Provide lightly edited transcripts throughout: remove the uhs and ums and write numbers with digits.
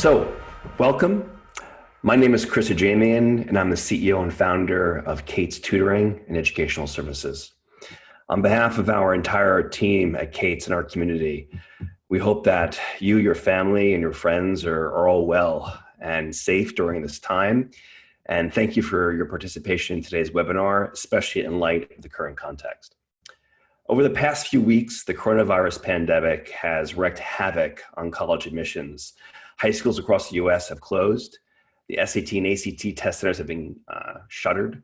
So, welcome. My name is Chris Ajemian, and I'm the CEO and founder of CATES Tutoring and Educational Services. On behalf of our entire team at CATES and our community, we hope that you, your family, and your friends are all well and safe during this time. And thank you for your participation in today's webinar, especially in light of the current context. Over the past few weeks, the coronavirus pandemic has wreaked havoc on college admissions. High schools across the US have closed. The SAT and ACT test centers have been shuttered.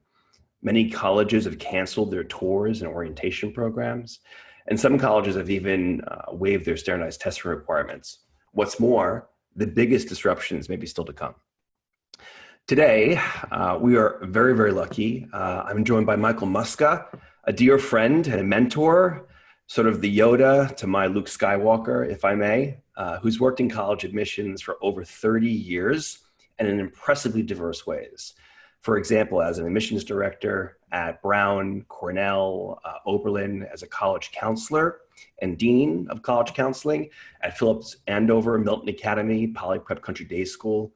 Many colleges have canceled their tours and orientation programs. And some colleges have even waived their standardized testing requirements. What's more, the biggest disruptions may be still to come. Today, we are very, very lucky. I'm joined by Michael Muska, a dear friend and a mentor, sort of the Yoda to my Luke Skywalker, if I may, who's worked in college admissions for over 30 years and in impressively diverse ways. For example, as an admissions director at Brown, Cornell, Oberlin, as a college counselor and dean of college counseling at Phillips Andover, Milton Academy, Poly Prep Country Day School,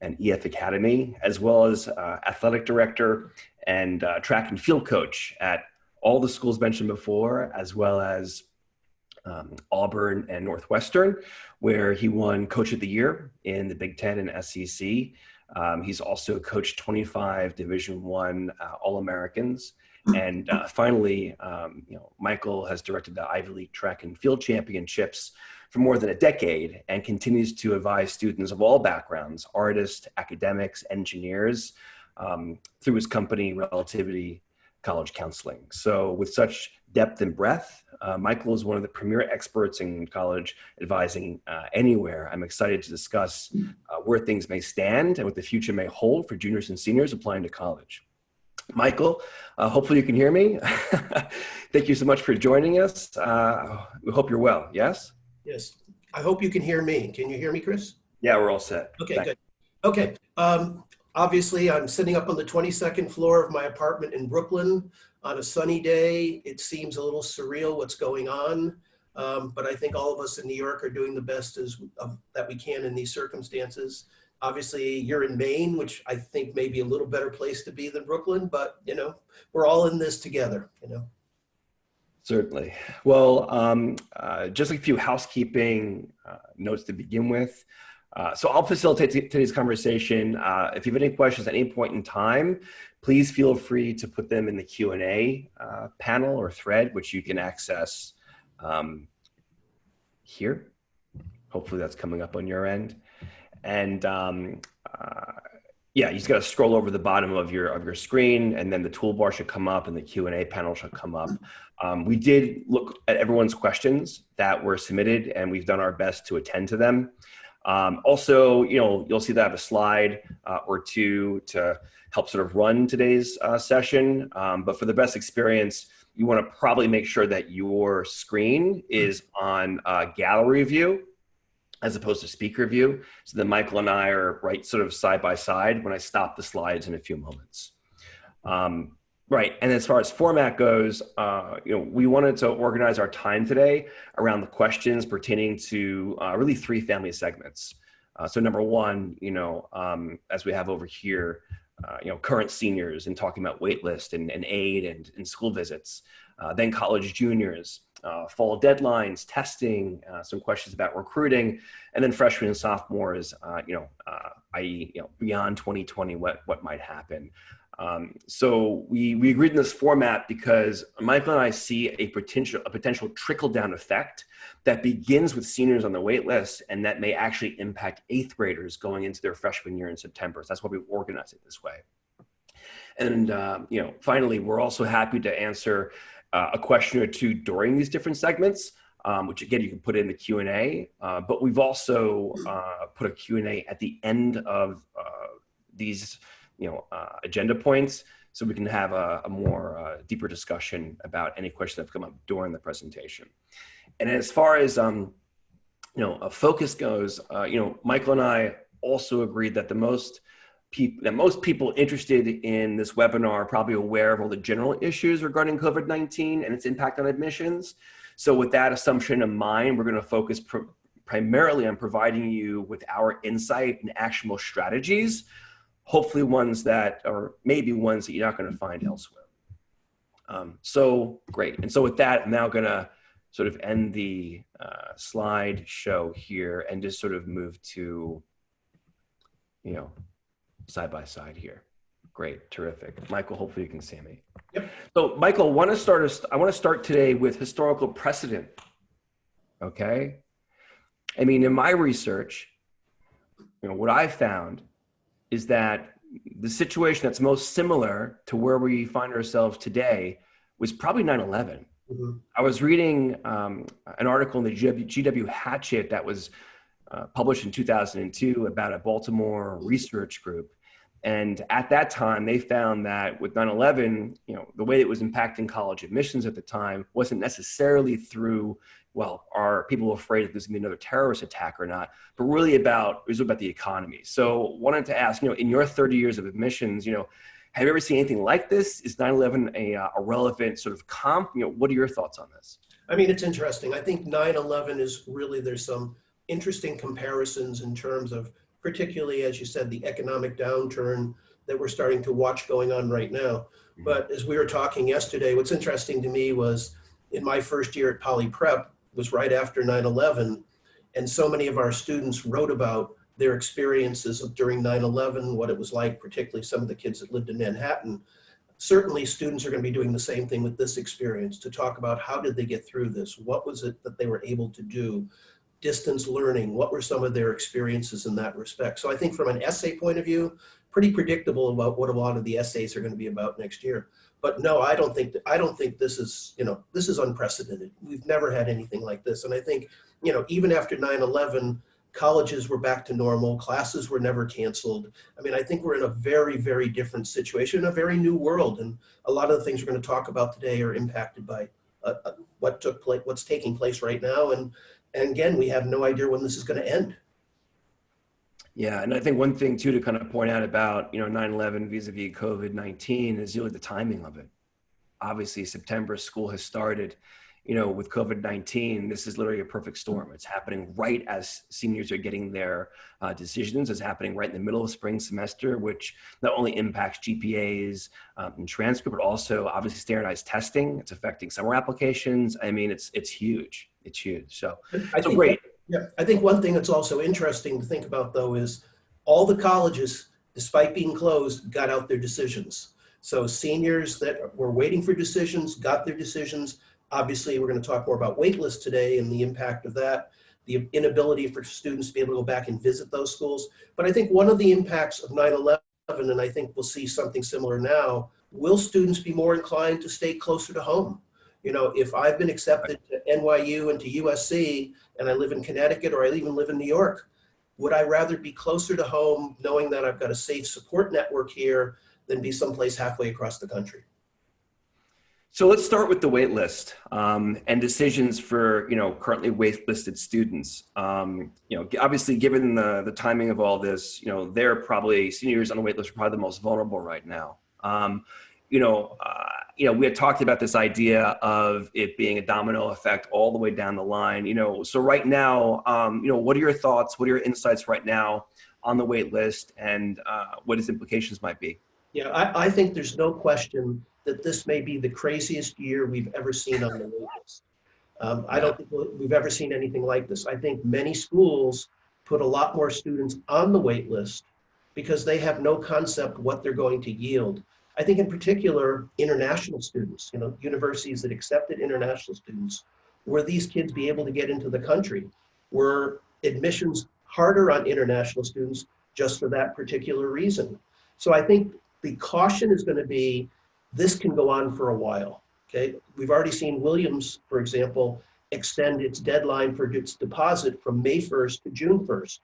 and EF Academy, as well as athletic director and track and field coach at all the schools mentioned before, as well as Auburn and Northwestern, where he won Coach of the Year in the Big Ten and SEC. He's also coached 25 Division I All-Americans. And finally, Michael has directed the Ivy League Track and Field Championships for more than a decade and continues to advise students of all backgrounds, artists, academics, engineers, through his company, Relativity College Consulting. So with such depth and breadth, Michael is one of the premier experts in college advising anywhere. I'm excited to discuss where things may stand and what the future may hold for juniors and seniors applying to college. Michael, hopefully you can hear me. Thank you so much for joining us. We hope you're well, yes? Yes, I hope you can hear me. Can you hear me, Chris? Yeah, we're all set. Okay, Thanks. good. Okay, obviously I'm sitting up on the 22nd floor of my apartment in Brooklyn on a sunny day. It seems a little surreal what's going on, but I think all of us in New York are doing the best that we can in these circumstances. Obviously you're in Maine, which I think may be a little better place to be than Brooklyn, but we're all in this together, Certainly. Well, just a few housekeeping notes to begin with. So I'll facilitate today's conversation. If you have any questions at any point in time, please feel free to put them in the Q&A panel or thread, which you can access here. Hopefully that's coming up on your end. And yeah, you just got to scroll over the bottom of your screen, and then the toolbar should come up and the Q&A panel should come up. We did look at everyone's questions that were submitted, and we've done our best to attend to them. Also, you'll see that I have a slide or two to help sort of run today's session. But for the best experience, you want to probably make sure that your screen is on gallery view as opposed to speaker view. So then Michael and I are right sort of side by side when I stop the slides in a few moments. Right, and as far as format goes, we wanted to organize our time today around the questions pertaining to really three family segments. So number one, as we have over here, current seniors and talking about waitlist and aid and school visits, then college juniors, fall deadlines, testing, some questions about recruiting, and then freshmen and sophomores, i.e., beyond 2020, what might happen. So we agreed in this format because Michael and I see a potential trickle-down effect that begins with seniors on the wait list and that may actually impact 8th graders going into their freshman year in September. So that's why we organized it this way. And finally, we're also happy to answer a question or two during these different segments, which again, you can put in the Q&A, but we've also put a Q&A at the end of these agenda points, so we can have a more deeper discussion about any questions that have come up during the presentation. And as far as a focus goes, Michael and I also agreed that most people interested in this webinar are probably aware of all the general issues regarding COVID-19 and its impact on admissions. So with that assumption in mind, we're going to focus primarily on providing you with our insight and actionable strategies, hopefully ones that are maybe ones that you're not going to find elsewhere. So great. And so with that, I'm now going to sort of end the slide show here and just sort of move to, side by side here. Great, terrific. Michael, hopefully you can see me. Yep. So Michael, I want to start today with historical precedent. Okay. I mean, in my research, what I found is that the situation that's most similar to where we find ourselves today was probably 9/11. Mm-hmm. I was reading an article in the GW Hatchet that was published in 2002 about a Baltimore research group. And at that time, they found that with 9/11, the way it was impacting college admissions at the time wasn't necessarily through, are people afraid that there's going to be another terrorist attack or not, but really it was about the economy. So wanted to ask, in your 30 years of admissions, have you ever seen anything like this? Is 9/11 a relevant sort of comp? What are your thoughts on this? I mean, it's interesting. I think 9/11 is really, there's some interesting comparisons in terms of, particularly, as you said, the economic downturn that we're starting to watch going on right now. Mm-hmm. But as we were talking yesterday, what's interesting to me was in my first year at Poly Prep was right after 9/11. And so many of our students wrote about their experiences during 9/11, what it was like, particularly some of the kids that lived in Manhattan. Certainly students are going to be doing the same thing with this experience, to talk about how did they get through this? What was it that they were able to do? Distance learning, what were some of their experiences in that respect? So I think from an essay point of view, pretty predictable about what a lot of the essays are going to be about next year. But no, I don't think this is, this is unprecedented. We've never had anything like this. And I think, even after 9/11, colleges were back to normal, classes were never canceled. I mean, I think we're in a very, very different situation, a very new world. And a lot of the things we're going to talk about today are impacted by what's taking place right now. And again, we have no idea when this is going to end. Yeah, and I think one thing too to kind of point out about 9/11 vis-a-vis COVID-19 is really the timing of it. Obviously, September school has started. With COVID-19, this is literally a perfect storm. It's happening right as seniors are getting their decisions. It's happening right in the middle of spring semester, which not only impacts GPAs and transcript, but also obviously standardized testing. It's affecting summer applications. I mean, it's huge. It's huge. So great. I think one thing that's also interesting to think about, though, is all the colleges, despite being closed, got out their decisions. So seniors that were waiting for decisions got their decisions. Obviously, we're going to talk more about waitlist today and the impact of that, the inability for students to be able to go back and visit those schools. But I think one of the impacts of 9/11, and I think we'll see something similar now, will students be more inclined to stay closer to home? If I've been accepted to NYU and to USC, and I live in Connecticut, or I even live in New York, would I rather be closer to home, knowing that I've got a safe support network here, than be someplace halfway across the country? So let's start with the wait list and decisions for currently waitlisted students. Obviously, given the timing of all this, they're probably seniors on the wait list are probably the most vulnerable right now. We had talked about this idea of it being a domino effect all the way down the line. So right now, what are your thoughts? What are your insights right now on the wait list, and what its implications might be? Yeah, I think there's no question that this may be the craziest year we've ever seen on the wait list. I don't think we've ever seen anything like this. I think many schools put a lot more students on the wait list because they have no concept what they're going to yield. I think in particular, international students, universities that accepted international students, were these kids be able to get into the country? Were admissions harder on international students just for that particular reason? So I think the caution is going to be, this can go on for a while, okay? We've already seen Williams, for example, extend its deadline for its deposit from May 1st to June 1st.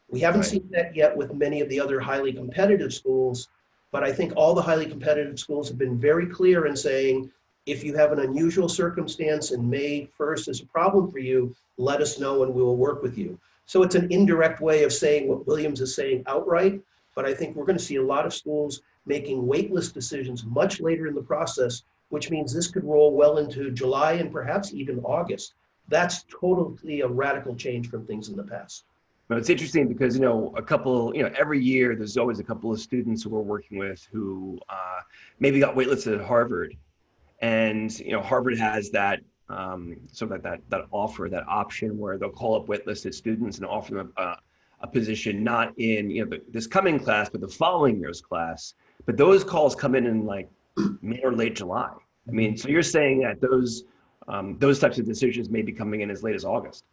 We haven't seen that yet with many of the other highly competitive schools, but I think all the highly competitive schools have been very clear in saying, if you have an unusual circumstance and May 1st is a problem for you, let us know and we will work with you. So it's an indirect way of saying what Williams is saying outright, but I think we're going to see a lot of schools making waitlist decisions much later in the process, which means this could roll well into July and perhaps even August. That's totally a radical change from things in the past. But it's interesting because, every year there's always a couple of students who we're working with who maybe got waitlisted at Harvard. And, Harvard has that sort of that offer, that option where they'll call up waitlisted students and offer them a position, not in, this coming class, but the following year's class. But those calls come in like May or late July. I mean, so you're saying that those types of decisions may be coming in as late as August.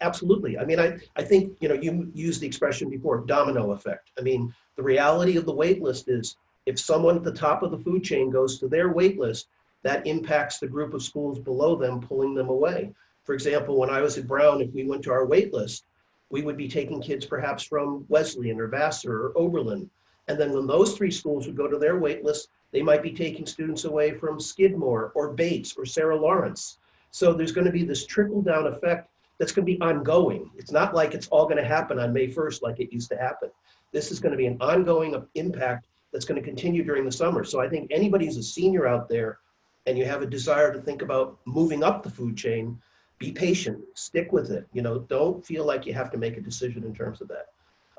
Absolutely. I mean, I think, you used the expression before, domino effect. I mean, the reality of the wait list is if someone at the top of the food chain goes to their wait list, that impacts the group of schools below them, pulling them away. For example, when I was at Brown, if we went to our wait list, we would be taking kids perhaps from Wesleyan or Vassar or Oberlin. And then when those three schools would go to their wait list, they might be taking students away from Skidmore or Bates or Sarah Lawrence. So there's going to be this trickle down effect that's going to be ongoing. It's not like it's all going to happen on May 1st like it used to happen. This is going to be an ongoing impact that's going to continue during the summer. So I think anybody who's a senior out there and you have a desire to think about moving up the food chain, be patient, stick with it. Don't feel like you have to make a decision in terms of that.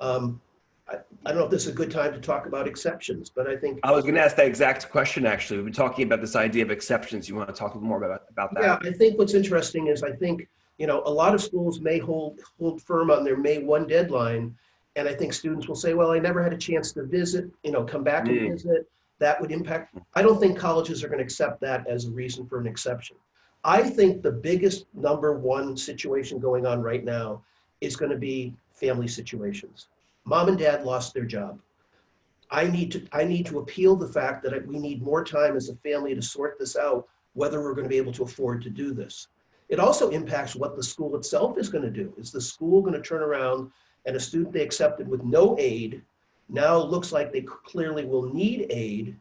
I don't know if this is a good time to talk about exceptions, but I think— I was going to ask that exact question, actually. We've been talking about this idea of exceptions. You want to talk a little more about that? Yeah, I think what's interesting is I think, a lot of schools may hold firm on their May 1 deadline. And I think students will say, well, I never had a chance to visit, come back and visit. That would impact. I don't think colleges are going to accept that as a reason for an exception. I think the biggest number one situation going on right now is going to be family situations. Mom and dad lost their job. I need to appeal the fact that we need more time as a family to sort this out, whether we're going to be able to afford to do this. It also impacts what the school itself is going to do. Is the school going to turn around and a student they accepted with no aid now looks like they clearly will need aid?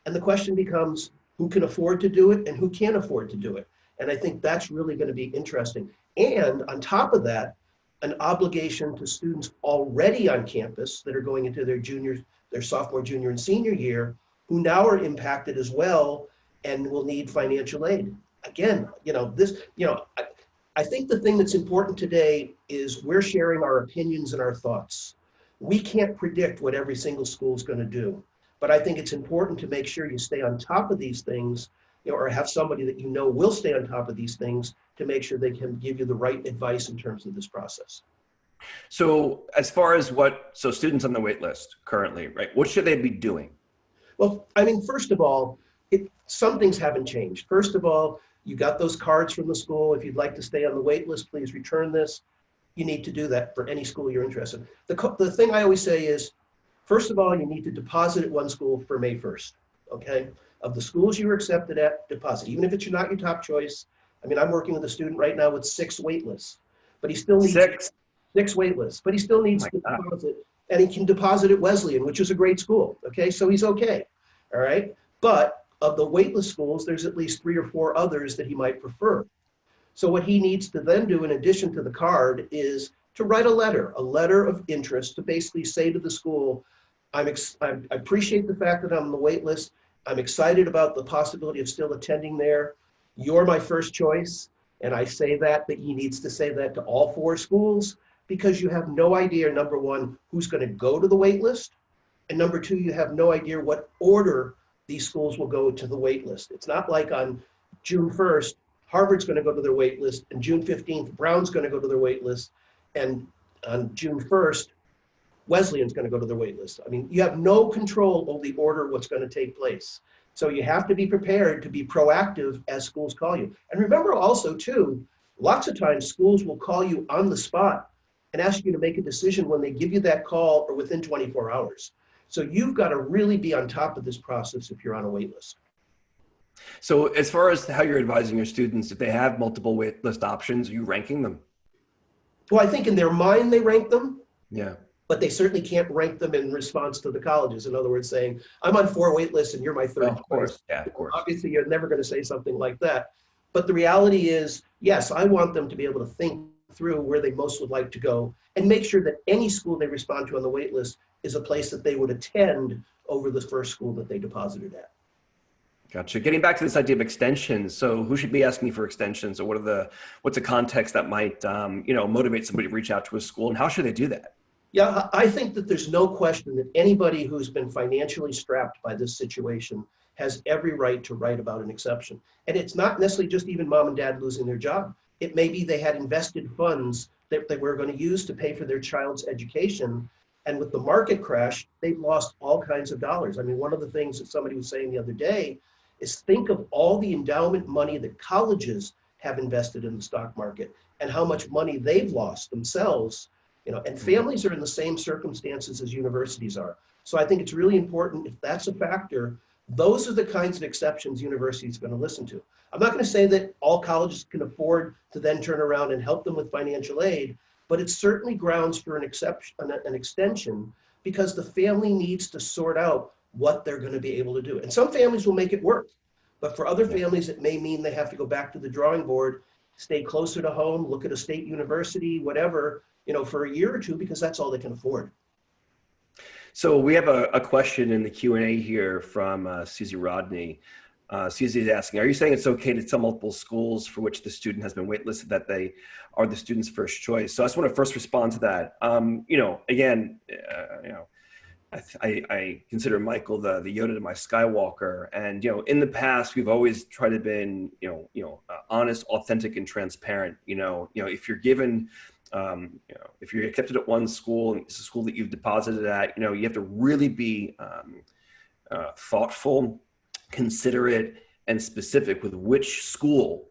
And the question becomes, who can afford to do it and who can't afford to do it? And I think that's really going to be interesting. And on top of that, an obligation to students already on campus that are going into their sophomore, junior, and senior year, who now are impacted as well and will need financial aid. Again, I think the thing that's important today is we're sharing our opinions and our thoughts. We can't predict what every single school is going to do, but I think it's important to make sure you stay on top of these things, or have somebody that will stay on top of these things to make sure they can give you the right advice in terms of this process. So as far as students on the wait list currently, right, what should they be doing? Well, I mean, first of all, some things haven't changed. First of all, you got those cards from the school. If you'd like to stay on the wait list, please return this. You need to do that for any school you're interested in. The thing I always say is, first of all, you need to deposit at one school for May 1st, okay? Of the schools you were accepted at, deposit. Even if it's not your top choice. I mean, I'm working with a student right now with 6 wait lists, but he still needs 6 wait lists, but he still needs to deposit, and he can deposit at Wesleyan, which is a great school, okay? So he's okay, all right? But of the waitlist schools, there's at least 3 or 4 others that he might prefer. So what he needs to then do in addition to the card is to write a letter of interest to basically say to the school, I appreciate the fact that I'm on the wait list. I'm excited about the possibility of still attending there. You're my first choice. And I say that he needs to say that to all 4 schools, because you have no idea, number one, who's going to go to the wait list. And number 2, you have no idea what order these schools will go to the wait list. It's not like on June 1st, Harvard's going to go to their wait list, and June 15th, Brown's going to go to their wait list, and on June 1st, Wesleyan's going to go to their wait list. I mean, you have no control over the order of what's going to take place. So you have to be prepared to be proactive as schools call you. And remember also too, lots of times schools will call you on the spot and ask you to make a decision when they give you that call or within 24 hours. So you've got to really be on top of this process if you're on a wait list. So as far as how you're advising your students, if they have multiple wait list options, are you ranking them? Well, I think in their mind they rank them. Yeah. But they certainly can't rank them in response to the colleges. In other words, saying, I'm on 4 wait lists and you're my 3rd of course. Yeah, of course. Obviously, you're never going to say something like that. But the reality is, yes, I want them to be able to think through where they most would like to go and make sure that any school they respond to on the wait list is a place that they would attend over the first school that they deposited at. Gotcha. Getting back to this idea of extensions. So who should be asking for extensions, or what's a context that might, motivate somebody to reach out to a school, and how should they do that? Yeah, I think that there's no question that anybody who's been financially strapped by this situation has every right to write about an exception. And it's not necessarily just even mom and dad losing their job. It may be they had invested funds that they were going to use to pay for their child's education. And with the market crash, they've lost all kinds of dollars. I mean, one of the things that somebody was saying the other day is think of all the endowment money that colleges have invested in the stock market and how much money they've lost themselves. And families are in the same circumstances as universities are. So I think it's really important, if that's a factor, those are the kinds of exceptions universities are going to listen to. I'm not going to say that all colleges can afford to then turn around and help them with financial aid, but it's certainly grounds for an extension, because the family needs to sort out what they're going to be able to do. And some families will make it work, but for other families, it may mean they have to go back to the drawing board, stay closer to home, look at a state university, whatever, for a year or two, because that's all they can afford. So we have a question in the Q&A here from Susie Rodney. Susie is asking, are you saying it's okay to tell multiple schools for which the student has been waitlisted that they are the student's first choice? So I just want to first respond to that. I consider Michael the Yoda to my Skywalker, and in the past we've always tried to been honest, authentic, and transparent. If you're given if you're accepted at one school and it's a school that you've deposited at, you have to really be thoughtful, considerate, and specific with which school,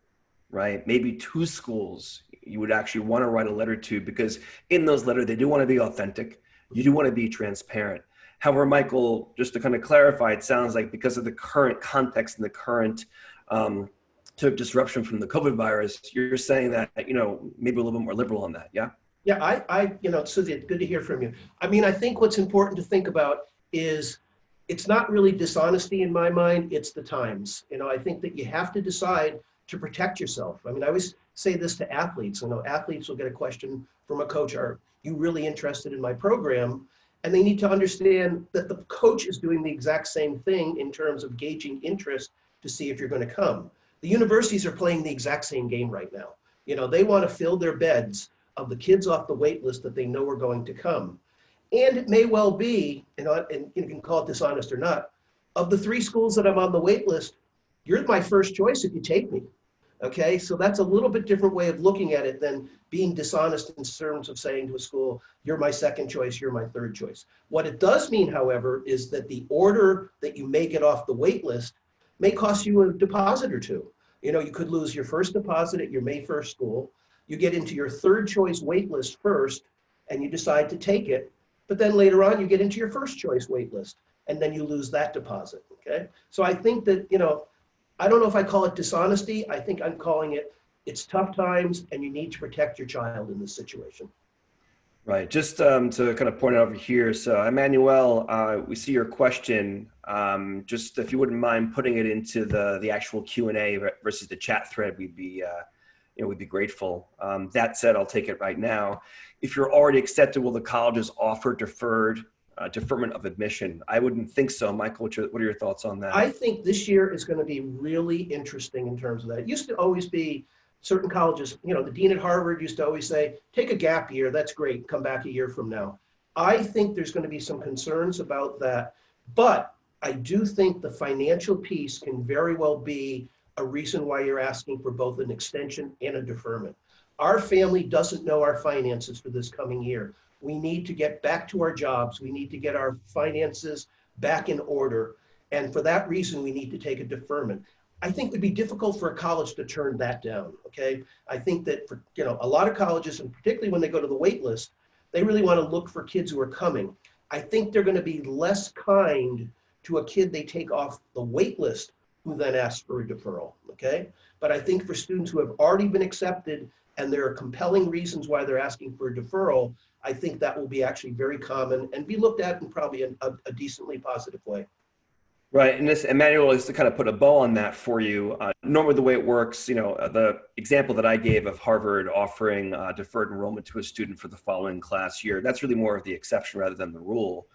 right? Maybe two schools you would actually want to write a letter to, because in those letters, they do want to be authentic. You do want to be transparent. However, Michael, just to kind of clarify, it sounds like because of the current context and the current sort of disruption from the COVID virus, you're saying that, maybe a little bit more liberal on that. Yeah. Yeah. Susie, it's good to hear from you. I mean, I think what's important to think about is it's not really dishonesty in my mind, it's the times. I think that you have to decide to protect yourself. I mean, I always say this to athletes. Athletes will get a question from a coach, are you really interested in my program? And they need to understand that the coach is doing the exact same thing in terms of gauging interest to see if you're going to come. The universities are playing the exact same game right now. They want to fill their beds of the kids off the wait list that they know are going to come. And it may well be, and you can call it dishonest or not, of the 3 schools that I'm on the wait list, you're my first choice if you take me. Okay, so that's a little bit different way of looking at it than being dishonest in terms of saying to a school, you're my second choice, you're my third choice. What it does mean, however, is that the order that you may get off the wait list may cost you a deposit or two. You could lose your first deposit at your May 1st school. You get into your third choice wait list first, and you decide to take it. But then later on, you get into your first choice wait list, and then you lose that deposit. Okay. So I think that, I don't know if I call it dishonesty. I think I'm calling it's tough times, and you need to protect your child in this situation. Right. Just to kind of point it over here. So, Emmanuel, we see your question. Just if you wouldn't mind putting it into the actual Q&A versus the chat thread, we'd be grateful. That said, I'll take it right now. If you're already accepted, will the colleges offer deferment of admission? I wouldn't think so. Michael, what are your thoughts on that? I think this year is going to be really interesting in terms of that. It used to always be certain colleges, the dean at Harvard used to always say, take a gap year, that's great, come back a year from now. I think there's going to be some concerns about that, but I do think the financial piece can very well be a reason why you're asking for both an extension and a deferment. Our family doesn't know our finances for this coming year. We need to get back to our jobs. We need to get our finances back in order. And for that reason, we need to take a deferment. I think it would be difficult for a college to turn that down, okay? I think that for a lot of colleges, and particularly when they go to the wait list, they really want to look for kids who are coming. I think they're going to be less kind to a kid they take off the wait list who then asks for a deferral, okay? But I think for students who have already been accepted and there are compelling reasons why they're asking for a deferral, I think that will be actually very common and be looked at in probably a decently positive way. Right, and this, Emmanuel, is to kind of put a bow on that for you. Normally the way it works, the example that I gave of Harvard offering deferred enrollment to a student for the following class year, that's really more of the exception rather than the rule.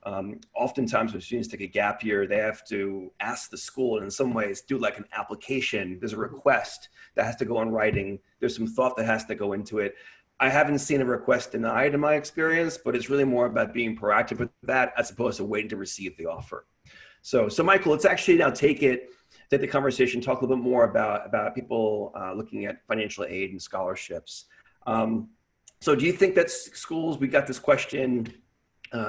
Oftentimes when students take a gap year, they have to ask the school and in some ways do like an application. There's a request that has to go in writing. There's some thought that has to go into it. I haven't seen a request denied in my experience, but it's really more about being proactive with that as opposed to waiting to receive the offer. So Michael, let's actually now take the conversation, talk a little bit more about people looking at financial aid and scholarships. So do you think that schools, we got this question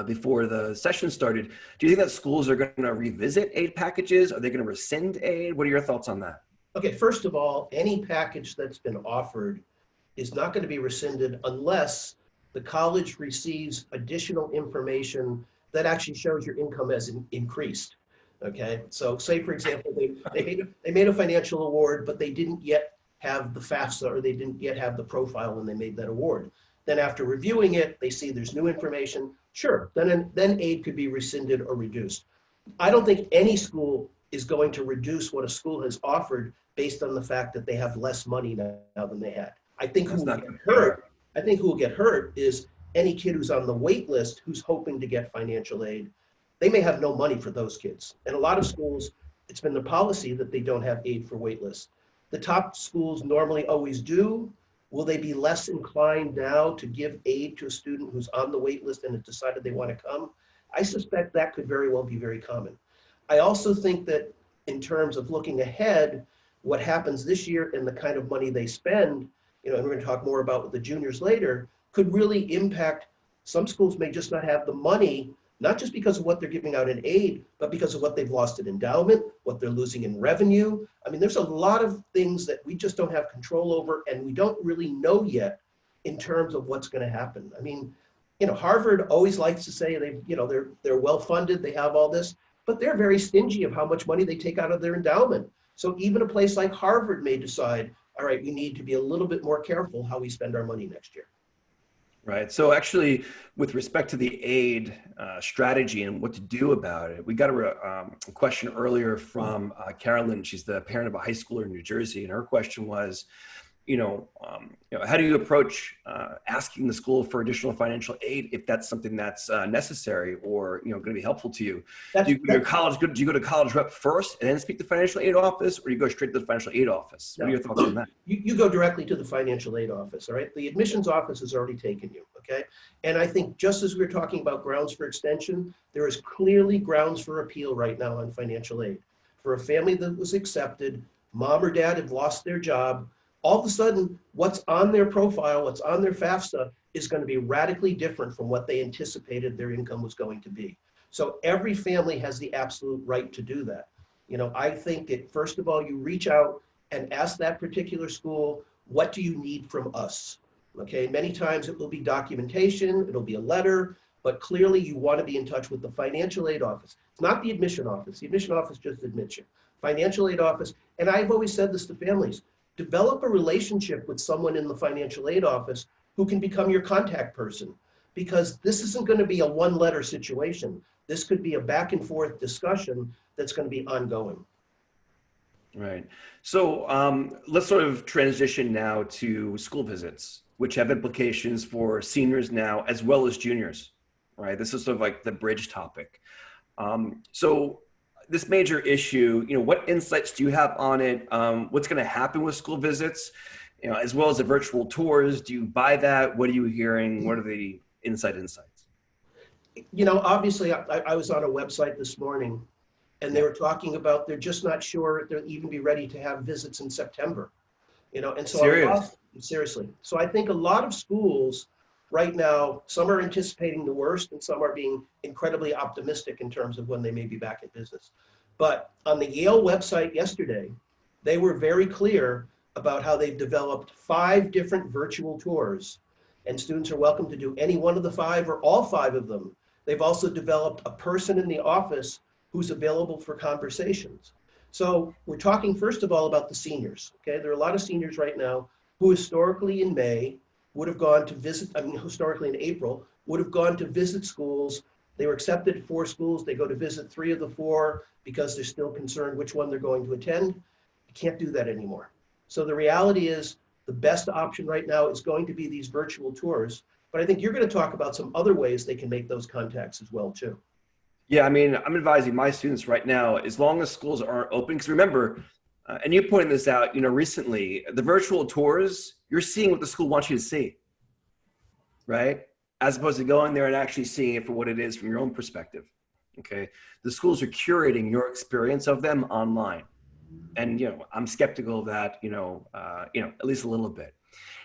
before the session started, do you think that schools are going to revisit aid packages? Are they going to rescind aid? What are your thoughts on that? Okay, first of all, any package that's been offered is not going to be rescinded unless the college receives additional information that actually shows your income has increased. Okay, so say for example, they made a financial award, but they didn't yet have the FAFSA or they didn't yet have the profile when they made that award. Then after reviewing it, they see there's new information. Sure, then aid could be rescinded or reduced. I don't think any school is going to reduce what a school has offered based on the fact that they have less money now than they had. I think who will get hurt is any kid who's on the wait list who's hoping to get financial aid. They may have no money for those kids. And a lot of schools, it's been the policy that they don't have aid for wait lists. The top schools normally always do. Will they be less inclined now to give aid to a student who's on the wait list and has decided they want to come? I suspect that could very well be very common. I also think that in terms of looking ahead, what happens this year and the kind of money they spend, and we're going to talk more about with the juniors later, could really impact. Some schools may just not have the money, not just because of what they're giving out in aid, but because of what they've lost in endowment, what they're losing in revenue. I mean, there's a lot of things that we just don't have control over, and we don't really know yet in terms of what's going to happen. I mean, Harvard always likes to say they're well funded, they have all this, but they're very stingy of how much money they take out of their endowment. So even a place like Harvard may decide, all right, we need to be a little bit more careful how we spend our money next year. Right. So actually, with respect to the aid strategy and what to do about it, we got a question earlier from Carolyn. She's the parent of a high schooler in New Jersey, and her question was, how do you approach asking the school for additional financial aid if that's something that's necessary or going to be helpful to you? Do you go to college rep first and then speak to the financial aid office, or you go straight to the financial aid office? What are your thoughts on that? You go directly to the financial aid office. All right, the admissions office has already taken you. Okay, and I think just as we're talking about grounds for extension, there is clearly grounds for appeal right now on financial aid for a family that was accepted. Mom or dad have lost their job. All of a sudden, what's on their profile, what's on their FAFSA is going to be radically different from what they anticipated their income was going to be. So every family has the absolute right to do that. I think that first of all, you reach out and ask that particular school, what do you need from us? Okay, many times it will be documentation, it'll be a letter, but clearly you want to be in touch with the financial aid office. It's not the admission office. The admission office just admits you. Financial aid office, and I've always said this to families, develop a relationship with someone in the financial aid office who can become your contact person, because this isn't going to be a one-letter situation. This could be a back and forth discussion that's going to be ongoing. Right. So let's sort of transition now to school visits, which have implications for seniors now as well as juniors, right? This is sort of like the bridge topic. So this major issue, what insights do you have on it? What's going to happen with school visits, as well as the virtual tours? Do you buy that? What are you hearing? What are the insights? Obviously, I was on a website this morning, and they were talking about they're just not sure if they'll even be ready to have visits in September. And so seriously. So I think a lot of schools right now, some are anticipating the worst and some are being incredibly optimistic in terms of when they may be back in business. But on the Yale website yesterday, they were very clear about how they've developed 5 different virtual tours, and students are welcome to do any one of the 5 or all 5 of them. They've also developed a person in the office who's available for conversations. So we're talking first of all about the seniors. Okay, there are a lot of seniors right now who historically in May would have gone to visit, historically in April, would have gone to visit schools. They were accepted at 4 schools. They go to visit 3 of the 4 because they're still concerned which one they're going to attend. You can't do that anymore. So the reality is the best option right now is going to be these virtual tours. But I think you're going to talk about some other ways they can make those contacts as well too. Yeah, I mean, I'm advising my students right now, as long as schools aren't open, because remember, and you pointed this out, recently, the virtual tours, you're seeing what the school wants you to see, right? As opposed to going there and actually seeing it for what it is from your own perspective. Okay. The schools are curating your experience of them online. And, I'm skeptical of that, at least a little bit.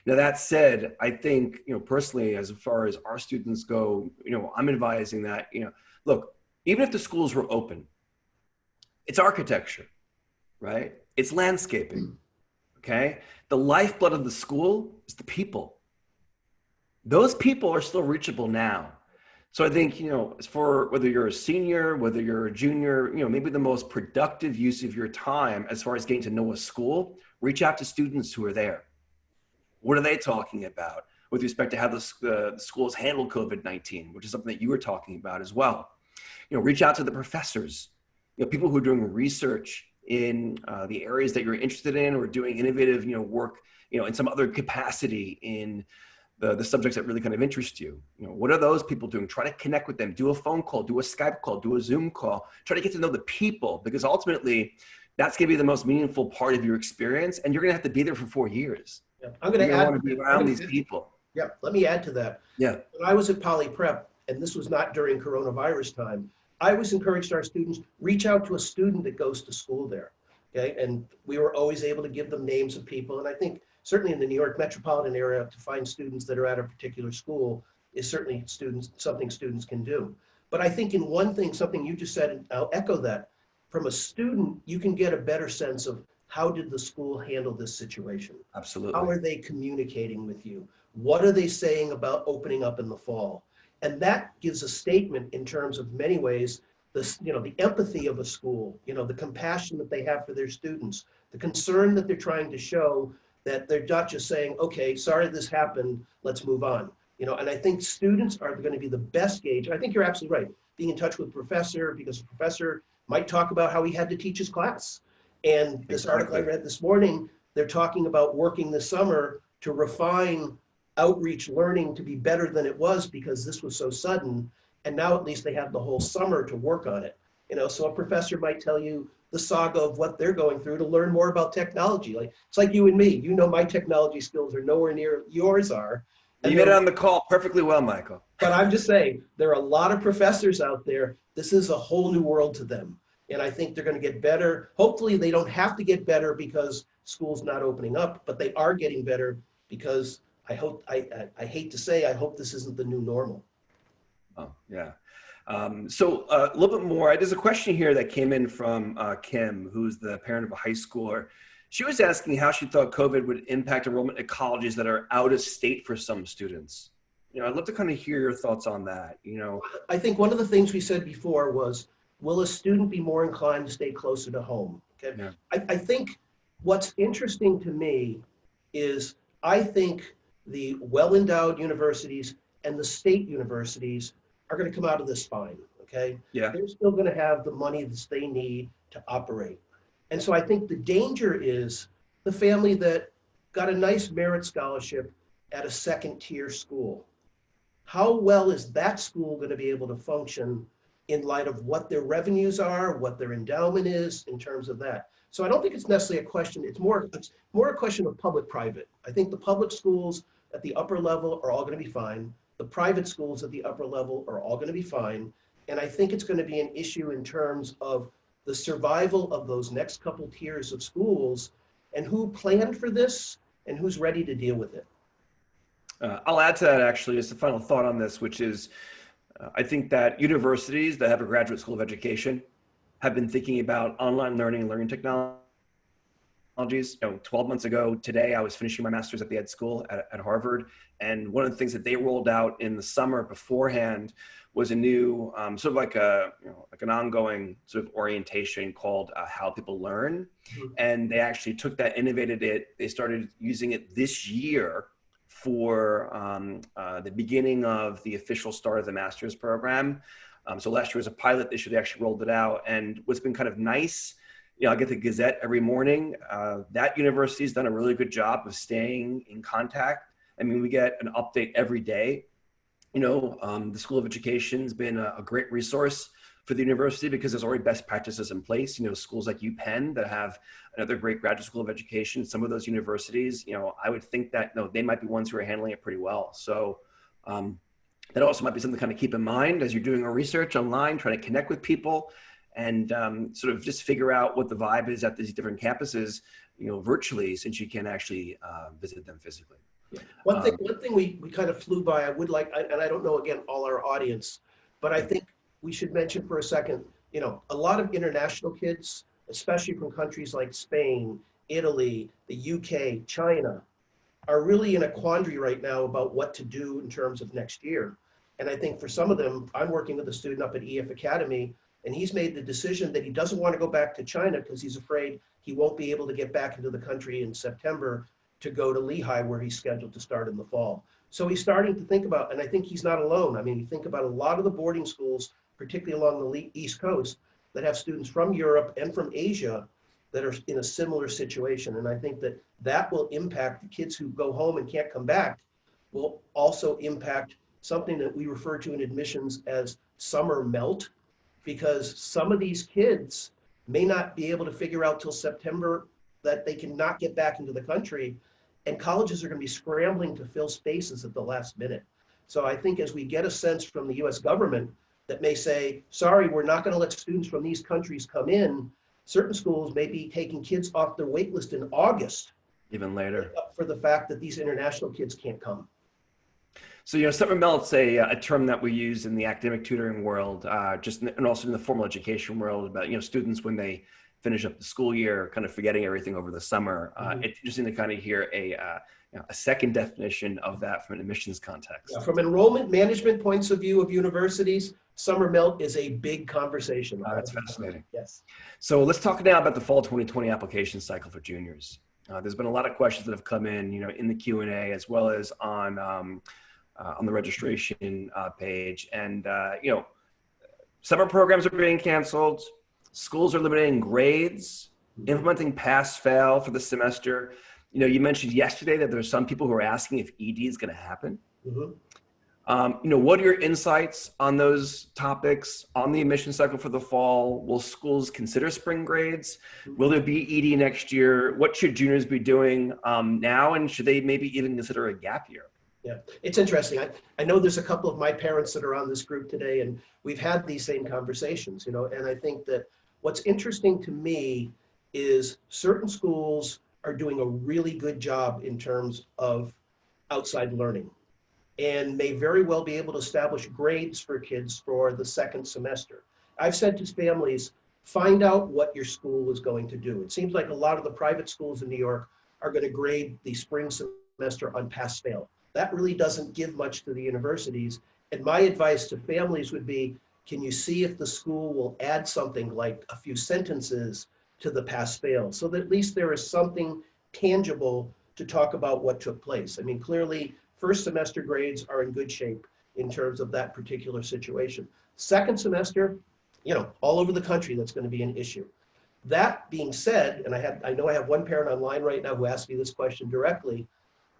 Now, that said, I think, personally, as far as our students go, I'm advising that, look, even if the schools were open, it's architecture, right? It's landscaping, okay? The lifeblood of the school is the people. Those people are still reachable now. So I think, as for whether you're a senior, whether you're a junior, maybe the most productive use of your time as far as getting to know a school, reach out to students who are there. What are they talking about with respect to how the schools handle COVID-19, which is something that you were talking about as well. Reach out to the professors, people who are doing research in the areas that you're interested in, or doing innovative, work, in some other capacity in the subjects that really kind of interest you. What are those people doing? Try to connect with them. Do a phone call, do a Skype call, do a Zoom call. Try to get to know the people, because ultimately that's going to be the most meaningful part of your experience. And you're going to have to be there for 4 years. Yeah. I'm going to want to add be around these people. Yeah, let me add to that. Yeah. When I was at Poly Prep, and this was not during coronavirus time, I always encouraged our students, reach out to a student that goes to school there. Okay. And we were always able to give them names of people. And I think certainly in the New York metropolitan area, to find students that are at a particular school is certainly something students can do. But I think in one thing, something you just said, and I'll echo that, from a student, you can get a better sense of how did the school handle this situation? Absolutely. How are they communicating with you? What are they saying about opening up in the fall? And that gives a statement in terms of many ways, the empathy of a school, the compassion that they have for their students, the concern that they're trying to show, that they're not just saying, okay, sorry this happened, let's move on. And I think students are going to be the best gauge. I think you're absolutely right. Being in touch with professor, because the professor might talk about how he had to teach his class. And this article I read this morning, they're talking about working this summer to refine outreach learning to be better than it was, because this was so sudden. And now at least they have the whole summer to work on it. So a professor might tell you the saga of what they're going through to learn more about technology. Like, it's like you and me, my technology skills are nowhere near yours are. And you made it on the call perfectly well, Michael. But I'm just saying, there are a lot of professors out there. This is a whole new world to them. And I think they're going to get better. Hopefully they don't have to get better because school's not opening up, but they are getting better, because I hate to say, I hope this isn't the new normal. Oh, yeah. So a little bit more, there's a question here that came in from Kim, who's the parent of a high schooler. She was asking how she thought COVID would impact enrollment at colleges that are out of state for some students. I'd love to kind of hear your thoughts on that. I think one of the things we said before was, will a student be more inclined to stay closer to home? Okay. Yeah. I think what's interesting to me is, I think the well-endowed universities and the state universities are going to come out of this fine. Okay. Yeah. They're still going to have the money that they need to operate. And so I think the danger is the family that got a nice merit scholarship at a second tier school. How well is that school going to be able to function in light of what their revenues are, what their endowment is in terms of that? So I don't think it's necessarily a question, it's more a question of public-private. I think the public schools at the upper level are all going to be fine. The private schools at the upper level are all going to be fine. And I think it's going to be an issue in terms of the survival of those next couple tiers of schools, and who planned for this and who's ready to deal with it. I'll add to that, actually, as a final thought on this, which is, I think that universities that have a graduate school of education have been thinking about online learning and learning technologies. 12 months ago today, I was finishing my master's at the ed school at Harvard. And one of the things that they rolled out in the summer beforehand was a new, sort of like an ongoing sort of orientation called How People Learn. Mm-hmm. And they actually took that, innovated it. They started using it this year for the beginning of the official start of the master's program. So last year was a pilot. This year they actually rolled it out. And what's been kind of nice, I get the Gazette every morning. That university's done a really good job of staying in contact. I mean, we get an update every day. The School of Education's been a great resource for the university because there's already best practices in place. Schools like UPenn that have another great graduate school of education. Some of those universities, I would think that they might be ones who are handling it pretty well. So that also might be something to kind of keep in mind as you're doing a research online, trying to connect with people and sort of just figure out what the vibe is at these different campuses, virtually, since you can't actually visit them physically. Yeah. One thing we kind of flew by, I would like, and I don't know, again, all our audience, but I think we should mention for a second, a lot of international kids, especially from countries like Spain, Italy, the UK, China, are really in a quandary right now about what to do in terms of next year. And I think for some of them, I'm working with a student up at EF Academy, and he's made the decision that he doesn't want to go back to China because he's afraid he won't be able to get back into the country in September to go to Lehigh, where he's scheduled to start in the fall. So he's starting to think about, and I think he's not alone. I mean, you think about a lot of the boarding schools, particularly along the East Coast, that have students from Europe and from Asia that are in a similar situation. And I think that will impact the kids who go home and can't come back, will also impact something that we refer to in admissions as summer melt, because some of these kids may not be able to figure out till September that they cannot get back into the country, and colleges are going to be scrambling to fill spaces at the last minute. So I think as we get a sense from the US government that may say, sorry, we're not going to let students from these countries come in, certain schools may be taking kids off their wait list in August. Even later. For the fact that these international kids can't come. So, summer melt's a term that we use in the academic tutoring world, and also in the formal education world about, students when they finish up the school year, kind of forgetting everything over the summer. It's interesting to kind of hear a second definition of that from an admissions context. Yeah, from enrollment management points of view of universities, summer melt is a big conversation. That's fascinating. Yes. So let's talk now about the fall 2020 application cycle for juniors. There's been a lot of questions that have come in the Q&A as well as on the registration page. And, summer programs are being canceled. Schools are limiting grades, implementing pass-fail for the semester. You mentioned yesterday that there's some people who are asking if ED is going to happen. What are your insights on those topics, on the admission cycle for the fall? Will schools consider spring grades? Will there be ED next year? What should juniors be doing now? And should they maybe even consider a gap year? Yeah, it's interesting. I know there's a couple of my parents that are on this group today, and we've had these same conversations, and I think that what's interesting to me is certain schools are doing a really good job in terms of outside learning and may very well be able to establish grades for kids for the second semester. I've said to families, find out what your school is going to do. It seems like a lot of the private schools in New York are going to grade the spring semester on pass-fail. That really doesn't give much to the universities. And my advice to families would be, can you see if the school will add something like a few sentences to the pass-fail so that at least there is something tangible to talk about what took place. I mean, clearly, first semester grades are in good shape in terms of that particular situation. Second semester, all over the country, that's going to be an issue. That being said, and I know I have one parent online right now who asked me this question directly,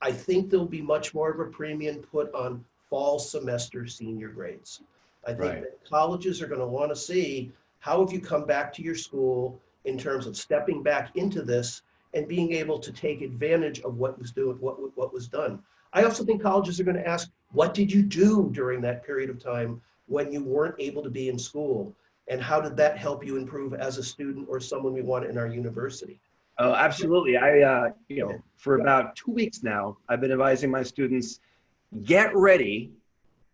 I think there'll be much more of a premium put on fall semester senior grades. I think that colleges are going to want to see how have you come back to your school in terms of stepping back into this and being able to take advantage of what was done. I also think colleges are going to ask, what did you do during that period of time when you weren't able to be in school? And how did that help you improve as a student or someone we want in our university? Oh, absolutely. For about 2 weeks now, I've been advising my students, get ready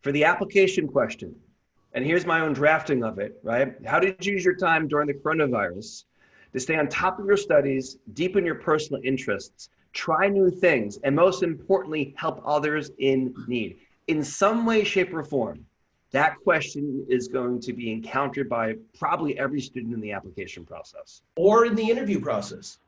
for the application question. And here's my own drafting of it, right? How did you use your time during the coronavirus to stay on top of your studies, deepen your personal interests, try new things, and most importantly, help others in need? In some way, shape, or form, that question is going to be encountered by probably every student in the application process. Or in the interview process.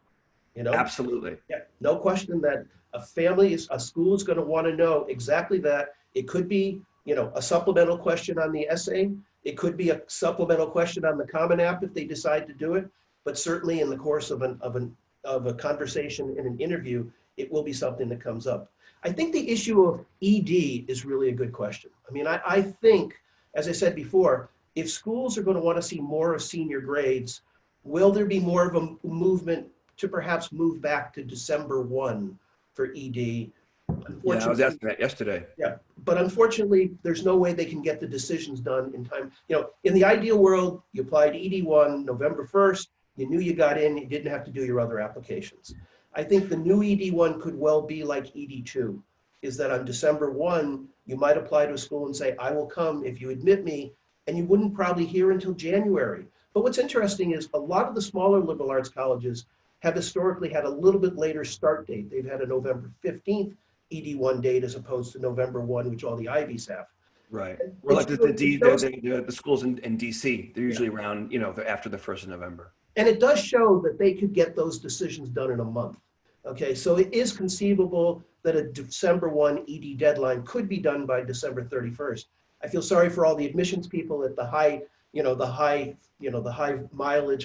Absolutely. Yeah, no question that a school is going to want to know exactly that. It could be, a supplemental question on the essay. It could be a supplemental question on the Common App if they decide to do it. But certainly in the course of a conversation in an interview, it will be something that comes up. I think the issue of ED is really a good question. I mean, I think, as I said before, if schools are going to want to see more of senior grades, will there be more of a movement to perhaps move back to December 1 for ED? Yeah, I was Unfortunately, asking that yesterday. yeah, but unfortunately, there's no way they can get the decisions done in time. You know, in the ideal world, you applied ED1 November 1st, you knew you got in, you didn't have to do your other applications. I think the new ED1 could well be like ED2, is that on December 1, you might apply to a school and say, I will come if you admit me, and you wouldn't probably hear until January. But what's interesting is a lot of the smaller liberal arts colleges have historically had a little bit later start date. They've had a November 15th ED1 date as opposed to November 1, which all the Ivies have. Right. And Or like the schools in DC, they're yeah. usually around, you know, after the 1st of November. And it does show that they could get those decisions done in a month. Okay, so it is conceivable that a December 1 ED deadline could be done by December 31st. I feel sorry for all the admissions people at the high mileage,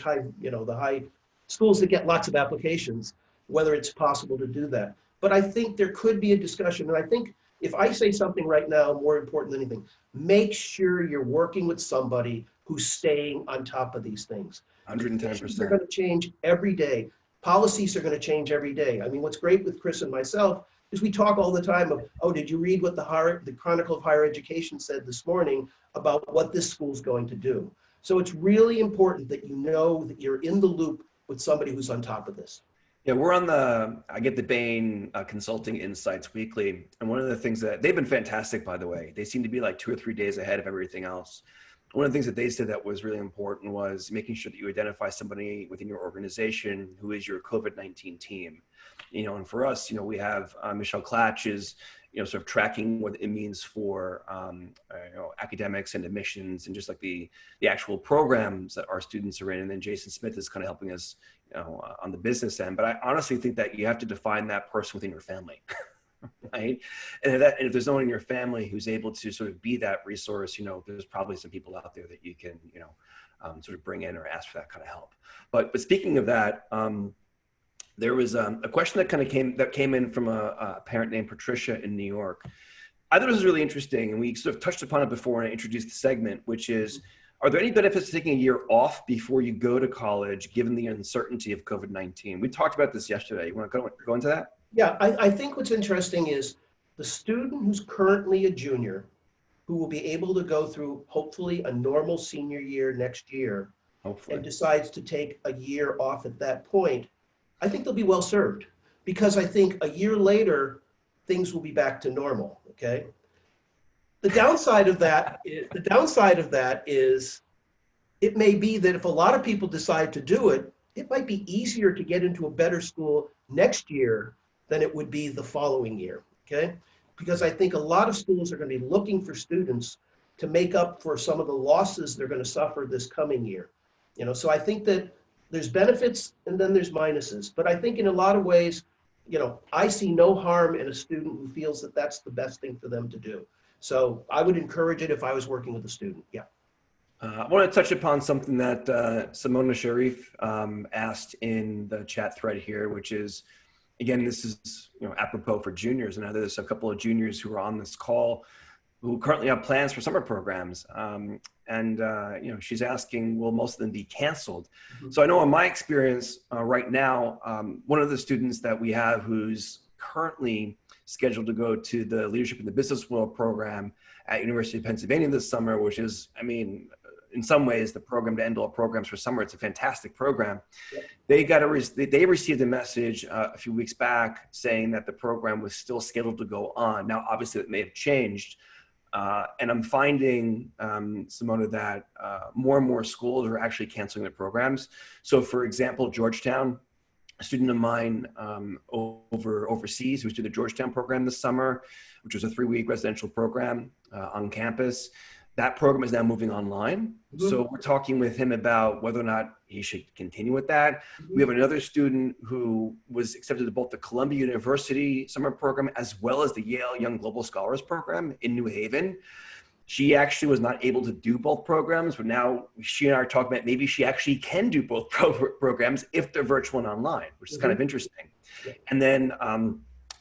the high schools that get lots of applications, whether it's possible to do that. But I think there could be a discussion. And I think if I say something right now, more important than anything, make sure you're working with somebody who's staying on top of these things. 110%. They're going to change every day. Policies are going to change every day. I mean, what's great with Chris and myself is we talk all the time of, oh, did you read what the Chronicle of Higher Education said this morning about what this school's going to do? So it's really important that you know that you're in the loop with somebody who's on top of this. Yeah, I get the Bain Consulting Insights weekly. And one of the things that they've been fantastic, by the way, they seem to be like 2 or 3 days ahead of everything else. One of the things that they said that was really important was making sure that you identify somebody within your organization who is your COVID-19 team. You know, and for us, you know, we have Michelle Klatch is, you know, sort of tracking what it means for academics and admissions and just like the actual programs that our students are in. And then Jason Smith is kind of helping us, you know, on the business end. But I honestly think that you have to define that person within your family. Right. And if there's no one in your family who's able to sort of be that resource, you know, there's probably some people out there that you can, you know, sort of bring in or ask for that kind of help. But speaking of that, there was a question that came in from a parent named Patricia in New York. I thought it was really interesting, and we sort of touched upon it before when I introduced the segment, which is, are there any benefits to taking a year off before you go to college, given the uncertainty of COVID-19? We talked about this yesterday. You want to go into that? Yeah, I think what's interesting is the student who's currently a junior, who will be able to go through hopefully a normal senior year next year, Hopefully. and decides to take a year off at that point, I think they'll be well served, because I think a year later, things will be back to normal, okay? The downside of that is it may be that if a lot of people decide to do it, it might be easier to get into a better school next year than it would be the following year, okay? Because I think a lot of schools are going to be looking for students to make up for some of the losses they're going to suffer this coming year. You know, so I think that there's benefits and then there's minuses. But I think in a lot of ways, you know, I see no harm in a student who feels that that's the best thing for them to do. So I would encourage it if I was working with a student, yeah. I want to touch upon something that Simona Sharif asked in the chat thread here, which is, again, this is, you know, apropos for juniors. And I know there's a couple of juniors who are on this call who currently have plans for summer programs. You know, she's asking, will most of them be canceled? Mm-hmm. So I know in my experience right now, one of the students that we have who's currently scheduled to go to the Leadership in the Business World program at University of Pennsylvania this summer, which is, I mean, in some ways, the program to end all programs for summer. It's a fantastic program. Yeah. They received a message a few weeks back saying that the program was still scheduled to go on. Now, obviously, it may have changed. And I'm finding, Simona, that more and more schools are actually canceling their programs. So, for example, Georgetown, a student of mine overseas who's doing the Georgetown program this summer, which was a 3-week residential program on campus. That program is now moving online. Mm-hmm. So we're talking with him about whether or not he should continue with that. Mm-hmm. We have another student who was accepted to both the Columbia University summer program as well as the Yale Young Global Scholars program in New Haven. She actually was not able to do both programs, but now she and I are talking about maybe she actually can do both programs if they're virtual and online, which is kind of interesting. Yeah. And then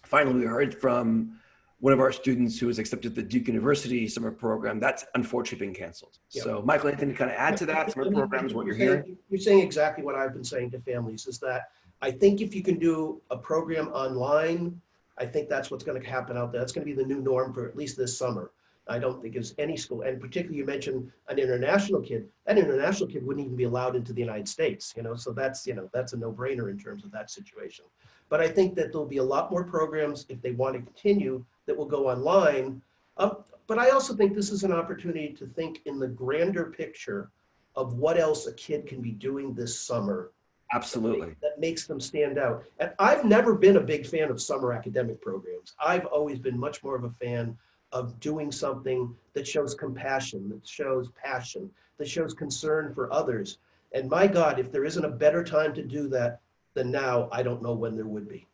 finally, we heard from one of our students who was accepted to the Duke University summer program, that's unfortunately been canceled. Yeah. So Michael, anything to kind of add to that, summer programs, what you're hearing? You're saying exactly what I've been saying to families, is that I think if you can do a program online, I think that's what's going to happen out there. That's going to be the new norm for at least this summer. I don't think there's any school, and particularly you mentioned an international kid. That international kid wouldn't even be allowed into the United States, so that's a no-brainer in terms of that situation. But I think that there'll be a lot more programs, if they want to continue, that will go online. But I also think this is an opportunity to think in the grander picture of what else a kid can be doing this summer. Absolutely. That makes them stand out. And I've never been a big fan of summer academic programs. I've always been much more of a fan of doing something that shows compassion, that shows passion, that shows concern for others. And my God, if there isn't a better time to do that than now, I don't know when there would be.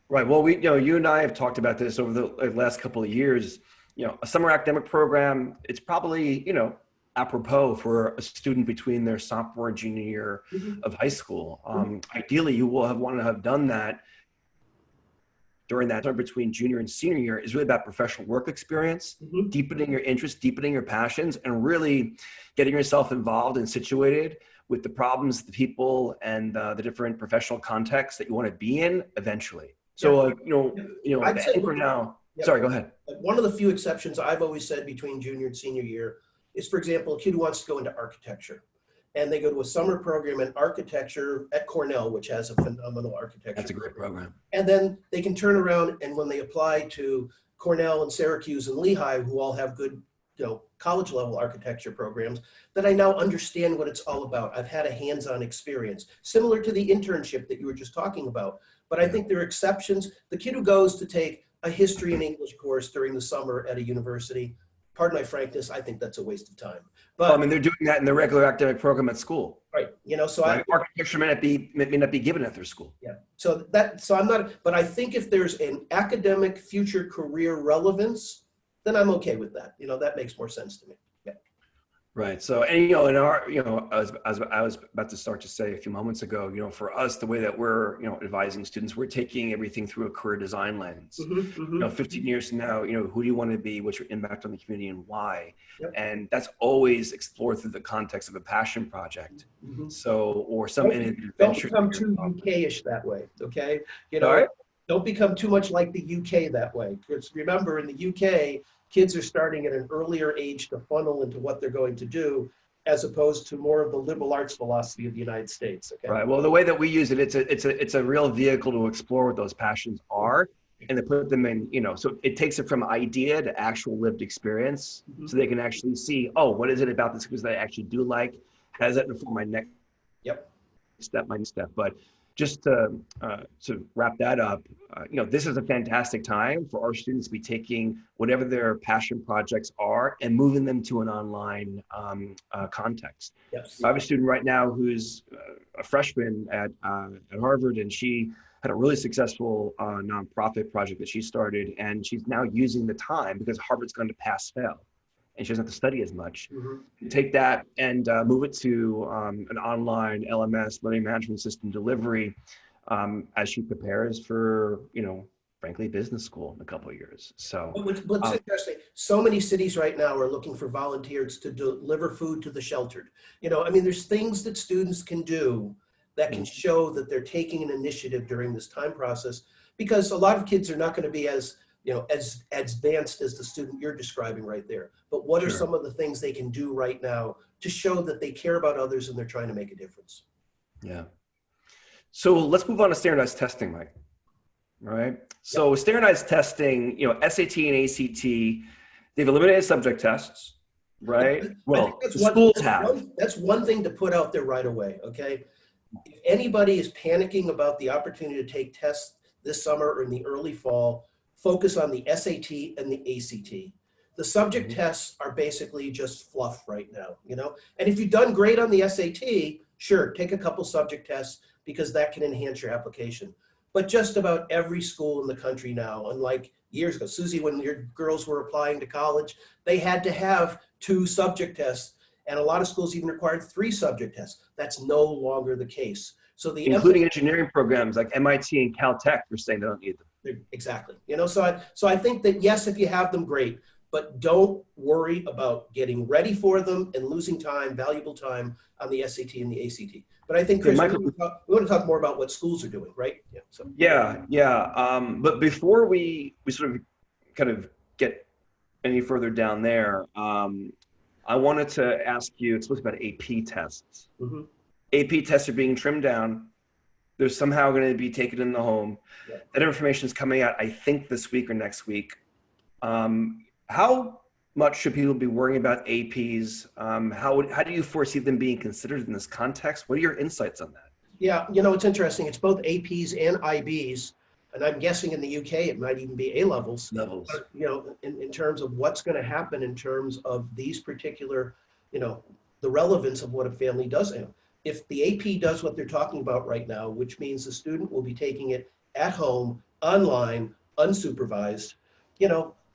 Right. Well, you and I have talked about this over the last couple of years. A summer academic program, it's probably, apropos for a student between their sophomore and junior year of high school. Ideally, you will want to have done that during that time between junior and senior year. Is really about professional work experience, deepening your interests, deepening your passions, and really getting yourself involved and situated with the problems, the people, and the different professional contexts that you want to be in eventually. So, for now, sorry, go ahead. One of the few exceptions I've always said between junior and senior year is, for example, a kid who wants to go into architecture, and they go to a summer program in architecture at Cornell, which has a phenomenal architecture. That's a great program. And then they can turn around, and when they apply to Cornell and Syracuse and Lehigh, who all have good, college level architecture programs, that I now understand what it's all about. I've had a hands-on experience, similar to the internship that you were just talking about. But I think there are exceptions. The kid who goes to take a history and English course during the summer at a university, pardon my frankness, I think that's a waste of time. But they're doing that in the regular academic program at school. Right. So architecture may not be given at their school. Yeah. So I'm not, but I think if there's an academic future career relevance, then I'm okay with that. That makes more sense to me. Yeah. Right. So, and in our, as I was about to start to say a few moments ago, for us, the way that we're, advising students, we're taking everything through a career design lens. 15 years from now, who do you want to be? What's your impact on the community and why? Yep. And that's always explored through the context of a passion project. So, or some adventure. Don't become too UK-ish that way. Okay. Right. Don't become too much like the UK that way. Because remember, in the UK, kids are starting at an earlier age to funnel into what they're going to do, as opposed to more of the liberal arts philosophy of the United States. Okay. Right. Well, the way that we use it, it's a real vehicle to explore what those passions are, and to put them in, so it takes it from idea to actual lived experience, so they can actually see, what is it about this because that I actually do like? How does that inform my next step, But just to wrap that up, this is a fantastic time for our students to be taking whatever their passion projects are and moving them to an online context. Yes. I have a student right now who's a freshman at Harvard, and she had a really successful nonprofit project that she started, and she's now using the time because Harvard's going to pass-fail, and she doesn't have to study as much. Take that and move it to an online LMS, learning management system delivery, as she prepares for, frankly, business school in a couple of years. So what's interesting, so many cities right now are looking for volunteers to deliver food to the sheltered. There's things that students can do that can show that they're taking an initiative during this time process, because a lot of kids are not going to be as advanced as the student you're describing right there. But what are some of the things they can do right now to show that they care about others and they're trying to make a difference? Yeah. So let's move on to standardized testing, Mike. All right. So standardized testing, SAT and ACT, they've eliminated subject tests, right? Well, the schools have. That's one thing to put out there right away, okay? If anybody is panicking about the opportunity to take tests this summer or in the early fall, focus on the SAT and the ACT. The subject tests are basically just fluff right now, And if you've done great on the SAT, sure, take a couple subject tests because that can enhance your application. But just about every school in the country now, unlike years ago, Susie, when your girls were applying to college, they had to have 2 subject tests, and a lot of schools even required 3 subject tests. That's no longer the case. So including engineering programs like MIT and Caltech, they're saying they don't need them. Exactly. So I think that yes, if you have them, great, but don't worry about getting ready for them and losing time, valuable time on the SAT and the ACT. But I think, Okay, Chris, Michael. we want to talk more about what schools are doing, right? Yeah. So Yeah. But before we sort of kind of get any further down there, I wanted to ask you, it's about AP tests. mhm. AP tests are being trimmed down. They're somehow going to be taken in the home. Yeah. That information is coming out, I think, this week or next week. How much should people be worrying about APs? How do you foresee them being considered in this context? What are your insights on that? Yeah, it's interesting. It's both APs and IBs, and I'm guessing in the UK it might even be A levels. Levels. But, in terms of what's going to happen in terms of these particular, the relevance of what a family does. If the AP does what they're talking about right now, which means the student will be taking it at home, online, unsupervised,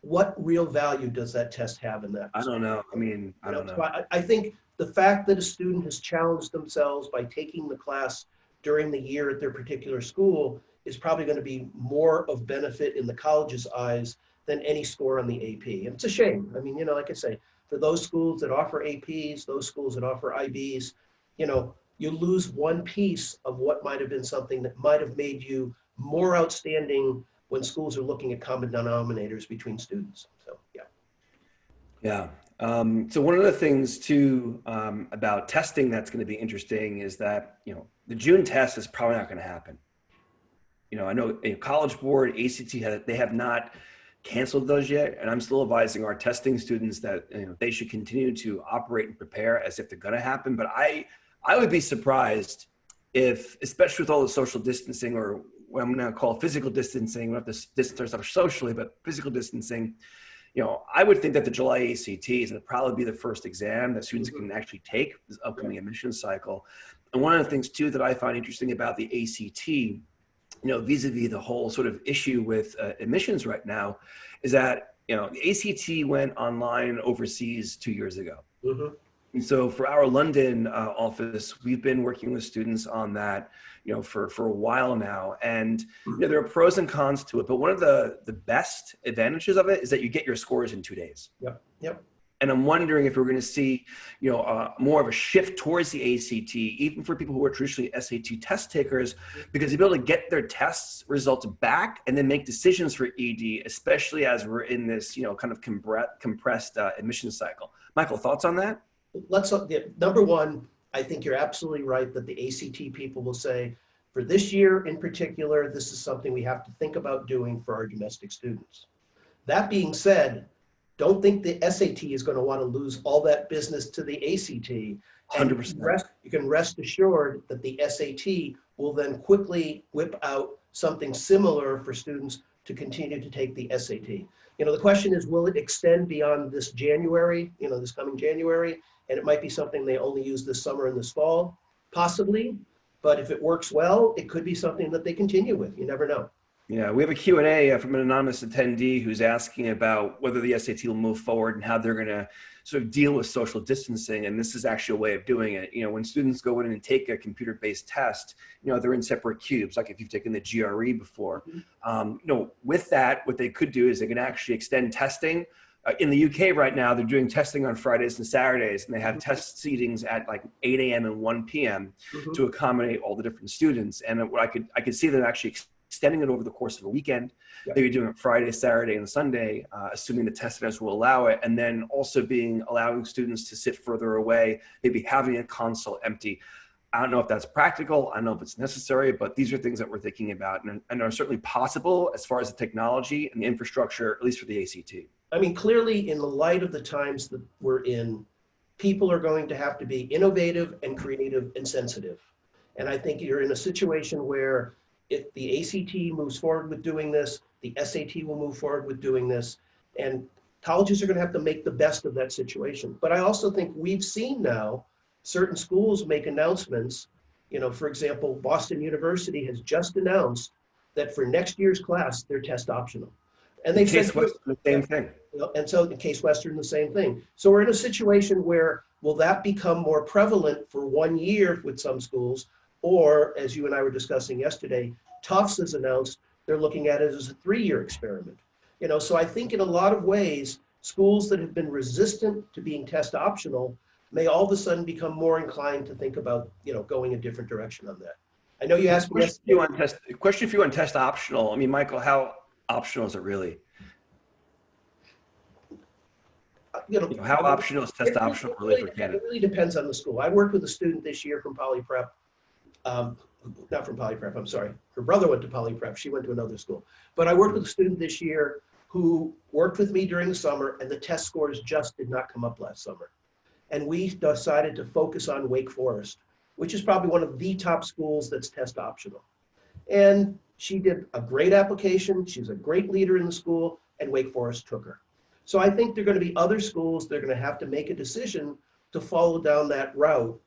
what real value does that test have in that? I don't know. I mean, I don't know. So I think the fact that a student has challenged themselves by taking the class during the year at their particular school is probably going to be more of benefit in the college's eyes than any score on the AP. And it's a shame. I mean, like I say, for those schools that offer APs, those schools that offer IBs, you lose one piece of what might have been something that might have made you more outstanding when schools are looking at common denominators between students. So, yeah. Yeah. So one of the things too about testing that's going to be interesting is that the June test is probably not going to happen. I know College Board, ACT, they have not canceled those yet, and I'm still advising our testing students that they should continue to operate and prepare as if they're going to happen. But I would be surprised if, especially with all the social distancing, or what I'm going to call physical distancing, we don't have to distance ourselves socially, but physical distancing. I would think that the July ACTs would probably be the first exam that students can actually take this upcoming admissions cycle. And one of the things too that I find interesting about the ACT, vis-a-vis the whole sort of issue with admissions right now, is that the ACT went online overseas 2 years ago. Mm-hmm. And so for our London office, we've been working with students on that, for a while now. And there are pros and cons to it, but one of the best advantages of it is that you get your scores in 2 days. Yep. And I'm wondering if we're going to see, more of a shift towards the ACT, even for people who are traditionally SAT test takers, because they'll be able to get their tests results back and then make decisions for ED, especially as we're in this, kind of compressed admission cycle. Michael, thoughts on that? Number one, I think you're absolutely right that the ACT people will say, for this year in particular, this is something we have to think about doing for our domestic students. That being said, don't think the SAT is going to want to lose all that business to the ACT. 100%. You can rest assured that the SAT will then quickly whip out something similar for students to continue to take the SAT. The question is, will it extend beyond this January, this coming January? And it might be something they only use this summer and this fall, possibly. But if it works well, it could be something that they continue with. You never know. Yeah, we have a Q&A from an anonymous attendee who's asking about whether the SAT will move forward and how they're going to sort of deal with social distancing. And this is actually a way of doing it. When students go in and take a computer-based test, they're in separate cubes, like if you've taken the GRE before. With that, what they could do is they can actually extend testing. In the UK right now, they're doing testing on Fridays and Saturdays, and they have test seatings at like 8 a.m. and 1 p.m. to accommodate all the different students. And what I could see them actually extending it over the course of a weekend, maybe doing it Friday, Saturday, and Sunday, assuming the test centers will allow it, and then also allowing students to sit further away, maybe having a console empty. I don't know if that's practical. I don't know if it's necessary, but these are things that we're thinking about and are certainly possible as far as the technology and the infrastructure, at least for the ACT. I mean, clearly, in the light of the times that we're in, people are going to have to be innovative and creative and sensitive. And I think you're in a situation where if the ACT moves forward with doing this, the SAT will move forward with doing this, and colleges are going to have to make the best of that situation. But I also think we've seen now certain schools make announcements. For example, Boston University has just announced that for next year's class, they're test optional. And they've said the same thing. And so in Case Western, the same thing. So we're in a situation where, will that become more prevalent for 1 year with some schools? Or, as you and I were discussing yesterday, Tufts has announced they're looking at it as a 3-year experiment. So I think in a lot of ways, schools that have been resistant to being test optional may all of a sudden become more inclined to think about, going a different direction on that. I know you asked me question for you on test optional. I mean, Michael, how optional is it really? How optional is test optional really for Canada? It really depends on the school. I worked with a student this year from Poly Prep, not from Poly Prep, I'm sorry. Her brother went to Poly Prep. She went to another school. But I worked with a student this year who worked with me during the summer, and the test scores just did not come up last summer. And we decided to focus on Wake Forest, which is probably one of the top schools that's test optional. And she did a great application. She's a great leader in the school, and Wake Forest took her. So I think there are going to be other schools that are going to have to make a decision to follow down that route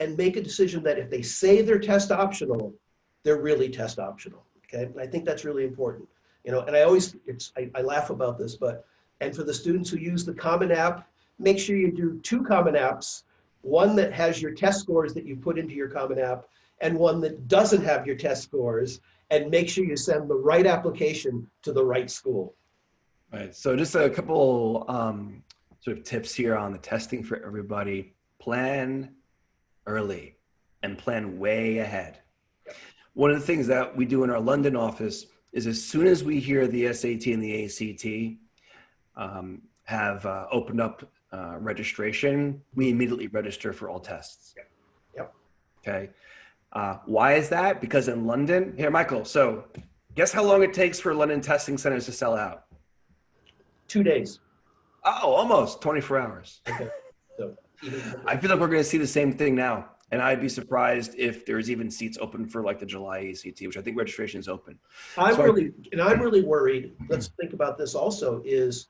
and make a decision that if they say they're test optional, they're really test optional. Okay, and I think that's really important. And I always, I laugh about this, and for the students who use the Common App, make sure you do 2 Common Apps, one that has your test scores that you put into your Common App, and one that doesn't have your test scores, and make sure you send the right application to the right school. Right. So just a couple sort of tips here on the testing for everybody. Plan early and plan way ahead. One of the things that we do in our London office is as soon as we hear the SAT and the ACT have opened up registration, we immediately register for all tests. Yep. Okay. Why is that? Because in London, here, Michael, so guess how long it takes for London testing centers to sell out? 2 days. Oh, almost 24 hours. Okay. So I feel like we're going to see the same thing now. And I'd be surprised if there's even seats open for like the July ACT, which I think registration is open. I'm really worried. Let's think about this also is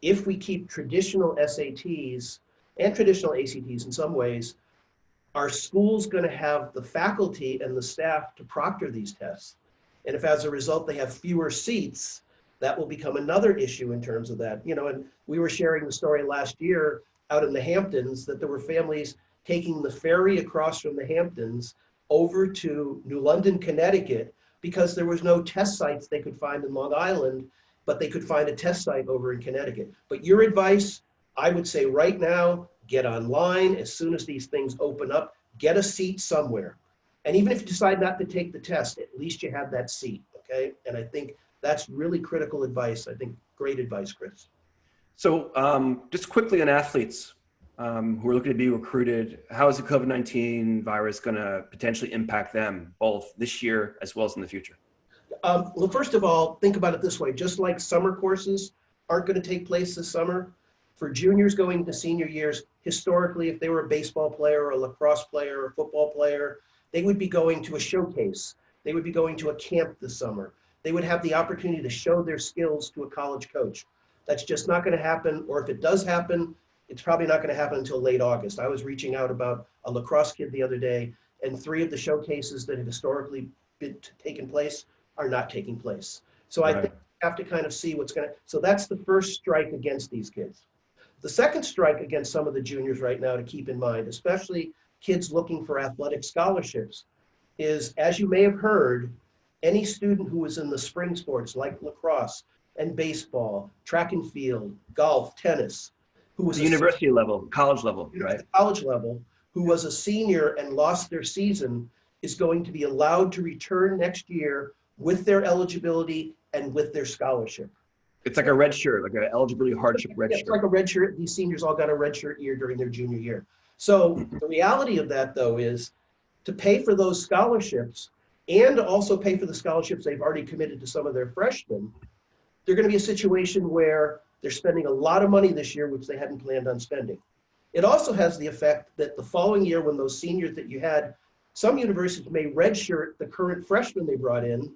if we keep traditional SATs and traditional ACTs in some ways, are schools going to have the faculty and the staff to proctor these tests? And if as a result they have fewer seats, that will become another issue in terms of that. And we were sharing the story last year out in the Hamptons that there were families taking the ferry across from the Hamptons over to New London, Connecticut, because there was no test sites they could find in Long Island, but they could find a test site over in Connecticut. But your advice, I would say right now, get online as soon as these things open up, get a seat somewhere. And even if you decide not to take the test, at least you have that seat, okay? And I think that's really critical advice. I think great advice, Chris. So just quickly on athletes who are looking to be recruited, how is the COVID-19 virus going to potentially impact them both this year as well as in the future? Well, first of all, think about it this way. Just like summer courses aren't going to take place this summer, for juniors going to senior years, historically, if they were a baseball player or a lacrosse player or a football player, they would be going to a showcase. They would be going to a camp this summer. They would have the opportunity to show their skills to a college coach. That's just not going to happen, or if it does happen, it's probably not going to happen until late August. I was reaching out about a lacrosse kid the other day, and 3 of the showcases that have historically been taken place are not taking place. So I think we have to kind of see what's going to, so that's the first strike against these kids. The second strike against some of the juniors right now to keep in mind, especially kids looking for athletic scholarships, is, as you may have heard, any student who was in the spring sports like lacrosse and baseball, track and field, golf, tennis, who was university level, college level, right? College level, who was a senior and lost their season, is going to be allowed to return next year with their eligibility and with their scholarship. It's like a red shirt, like an eligibility hardship red shirt. It's like a red shirt. These seniors all got a red shirt year during their junior year. So the reality of that, though, is to pay for those scholarships and also pay for the scholarships they've already committed to some of their freshmen, they're going to be a situation where they're spending a lot of money this year, which they hadn't planned on spending. It also has the effect that the following year, when those seniors that you had, some universities may redshirt the current freshmen they brought in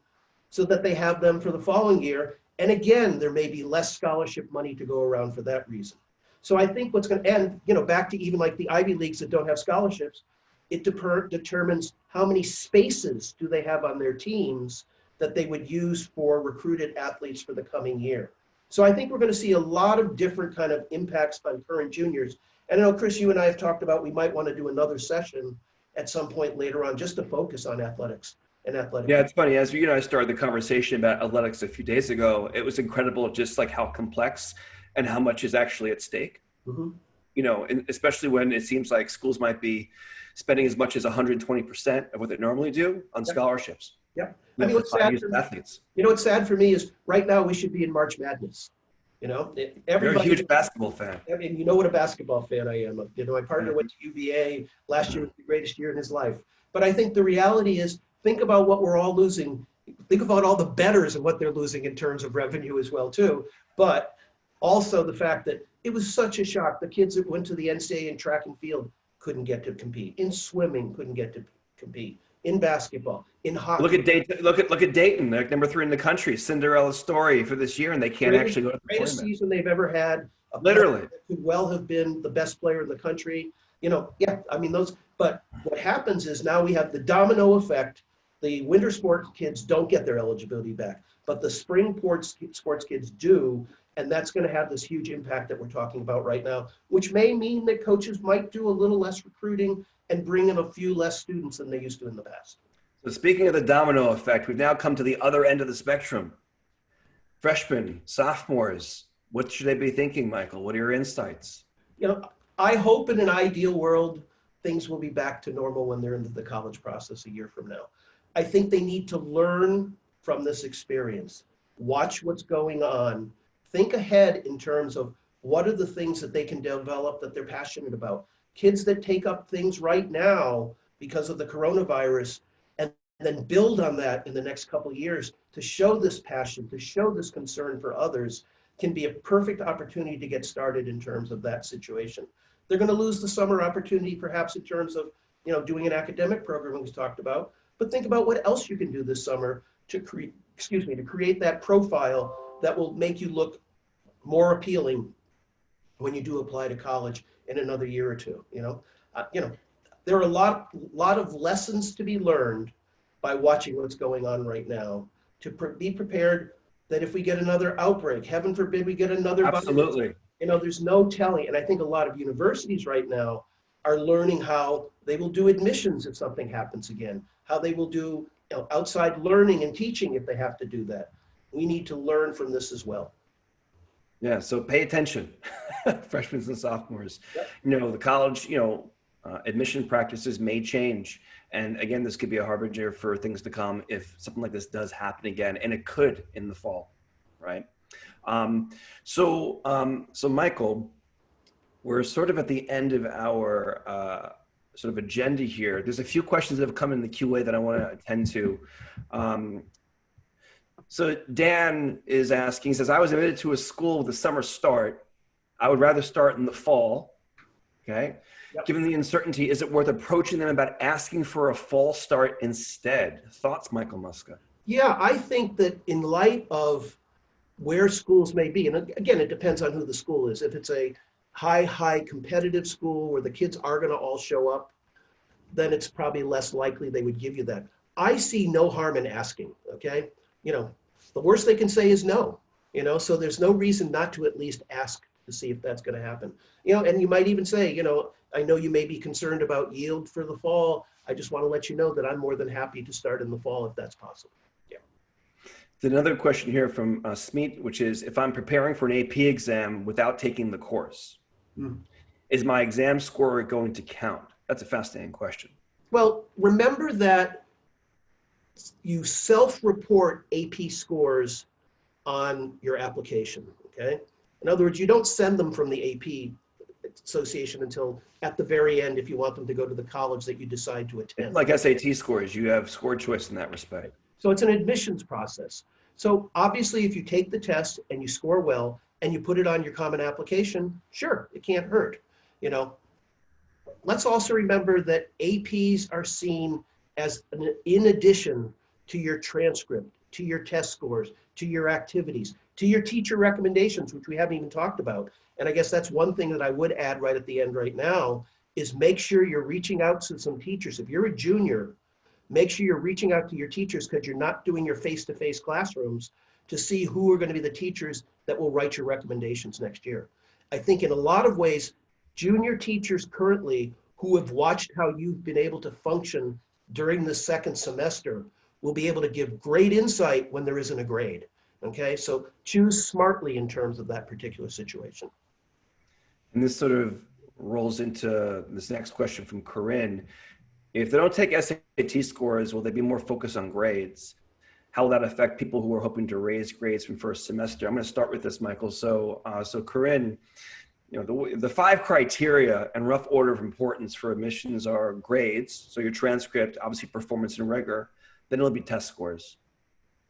so that they have them for the following year. And again, there may be less scholarship money to go around for that reason. So I think what's going to end, back to even like the Ivy Leagues that don't have scholarships, it determines how many spaces do they have on their teams that they would use for recruited athletes for the coming year. So I think we're going to see a lot of different kind of impacts on current juniors. And I know, Chris, you and I have talked about we might want to do another session at some point later on just to focus on athletics and athletic. Yeah, it's funny. As you and I started the conversation about athletics a few days ago, it was incredible just like how complex and how much is actually at stake. Mm-hmm. And especially when it seems like schools might be spending as much as 120% of what they normally do on Yep. scholarships. Yep. You I know, mean, for what's five sad years for of me, athletes. what's sad for me is right now we should be in March Madness. You're a Everybody, huge basketball fan. I mean, you know what a basketball fan I am. My partner Yeah. went to UVA last year, was the greatest year in his life. But I think the reality is, think about what we're all losing. Think about all the bettors and what they're losing in terms of revenue as well too. But also the fact that it was such a shock. The kids that went to the NCAA in track and field couldn't get to compete. In swimming, couldn't get to compete. In basketball, in hockey. Look at Dayton. Look at Dayton. They're number 3 in the country. Cinderella story for this year, and they can't actually go to the Greatest tournament. season they've ever had. A Literally. player that could well have been the best player in the country. Yeah, I mean those. But what happens is now we have the domino effect. The winter sports kids don't get their eligibility back, but the spring sports kids do, and that's going to have this huge impact that we're talking about right now, which may mean that coaches might do a little less recruiting and bring in a few less students than they used to in the past. So speaking of the domino effect, we've now come to the other end of the spectrum. Freshmen, sophomores, what should they be thinking, Michael? What are your insights? I hope in an ideal world, things will be back to normal when they're into the college process a year from now. I think they need to learn from this experience, watch what's going on, think ahead in terms of what are the things that they can develop that they're passionate about. Kids that take up things right now because of the coronavirus and then build on that in the next couple of years to show this passion, to show this concern for others can be a perfect opportunity to get started in terms of that situation. They're going to lose the summer opportunity perhaps in terms of doing an academic program we talked about, but think about what else you can do this summer to create that profile that will make you look more appealing when you do apply to college in another year or two. There are a lot of lessons to be learned by watching what's going on right now to be prepared that if we get another outbreak, heaven forbid we get another Absolutely. virus, there's no telling. And I think a lot of universities right now are learning how they will do admissions if something happens again, how they will do outside learning and teaching if they have to do that. We need to learn from this as well. Yeah, so pay attention, freshmen and sophomores. Yep. The college, admission practices may change. And again, this could be a harbinger for things to come if something like this does happen again, and it could in the fall, right? So Michael, we're sort of at the end of our sort of agenda here. There's a few questions that have come in the QA that I want to attend to. So Dan is asking, he says, I was admitted to a school with a summer start. I would rather start in the fall, okay? Yep. Given the uncertainty, is it worth approaching them about asking for a fall start instead? Thoughts, Michael Muska? Yeah, I think that in light of where schools may be, and again, it depends on who the school is. If it's a high competitive school where the kids are going to all show up, then it's probably less likely they would give you that. I see no harm in asking, okay? The worst they can say is no, so there's no reason not to at least ask to see if that's going to happen. And you might even say, I know you may be concerned about yield for the fall. I just want to let you know that I'm more than happy to start in the fall if that's possible. Yeah. There's another question here from Smeet, which is, if I'm preparing for an AP exam without taking the course, is my exam score going to count? That's a fascinating question. Well, remember that you self-report AP scores on your application, okay? In other words, you don't send them from the AP association until at the very end if you want them to go to the college that you decide to attend. Like SAT scores, you have score choice in that respect. So it's an admissions process. So obviously if you take the test and you score well and you put it on your common application, sure, it can't hurt. Let's also remember that APs are seen as in addition to your transcript, to your test scores, to your activities, to your teacher recommendations, which we haven't even talked about. And I guess that's one thing that I would add right at the end right now is make sure you're reaching out to some teachers. If you're a junior, make sure you're reaching out to your teachers because you're not doing your face-to-face classrooms to see who are going to be the teachers that will write your recommendations next year. I think in a lot of ways, junior teachers currently who have watched how you've been able to function during the second semester will be able to give great insight when there isn't a grade. Okay, so choose smartly in terms of that particular situation. And this sort of rolls into this next question from Corinne. If they don't take SAT scores, will they be more focused on grades? How will that affect people who are hoping to raise grades from first semester? I'm going to start with this, Michael. So Corinne, the 5 criteria and rough order of importance for admissions are grades. So your transcript, obviously performance and rigor. Then it'll be test scores.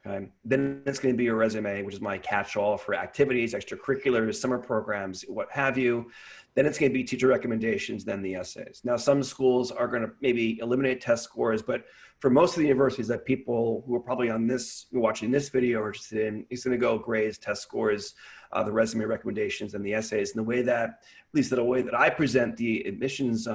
Okay. Then it's going to be your resume, which is my catch-all for activities, extracurriculars, summer programs, what have you. Then it's going to be teacher recommendations, then the essays. Now, some schools are going to maybe eliminate test scores, but for most of the universities that people who are probably on this, watching this video are interested in, it's going to go grades, test scores, the resume recommendations, and the essays. And the way that, at least the way that I present the admissions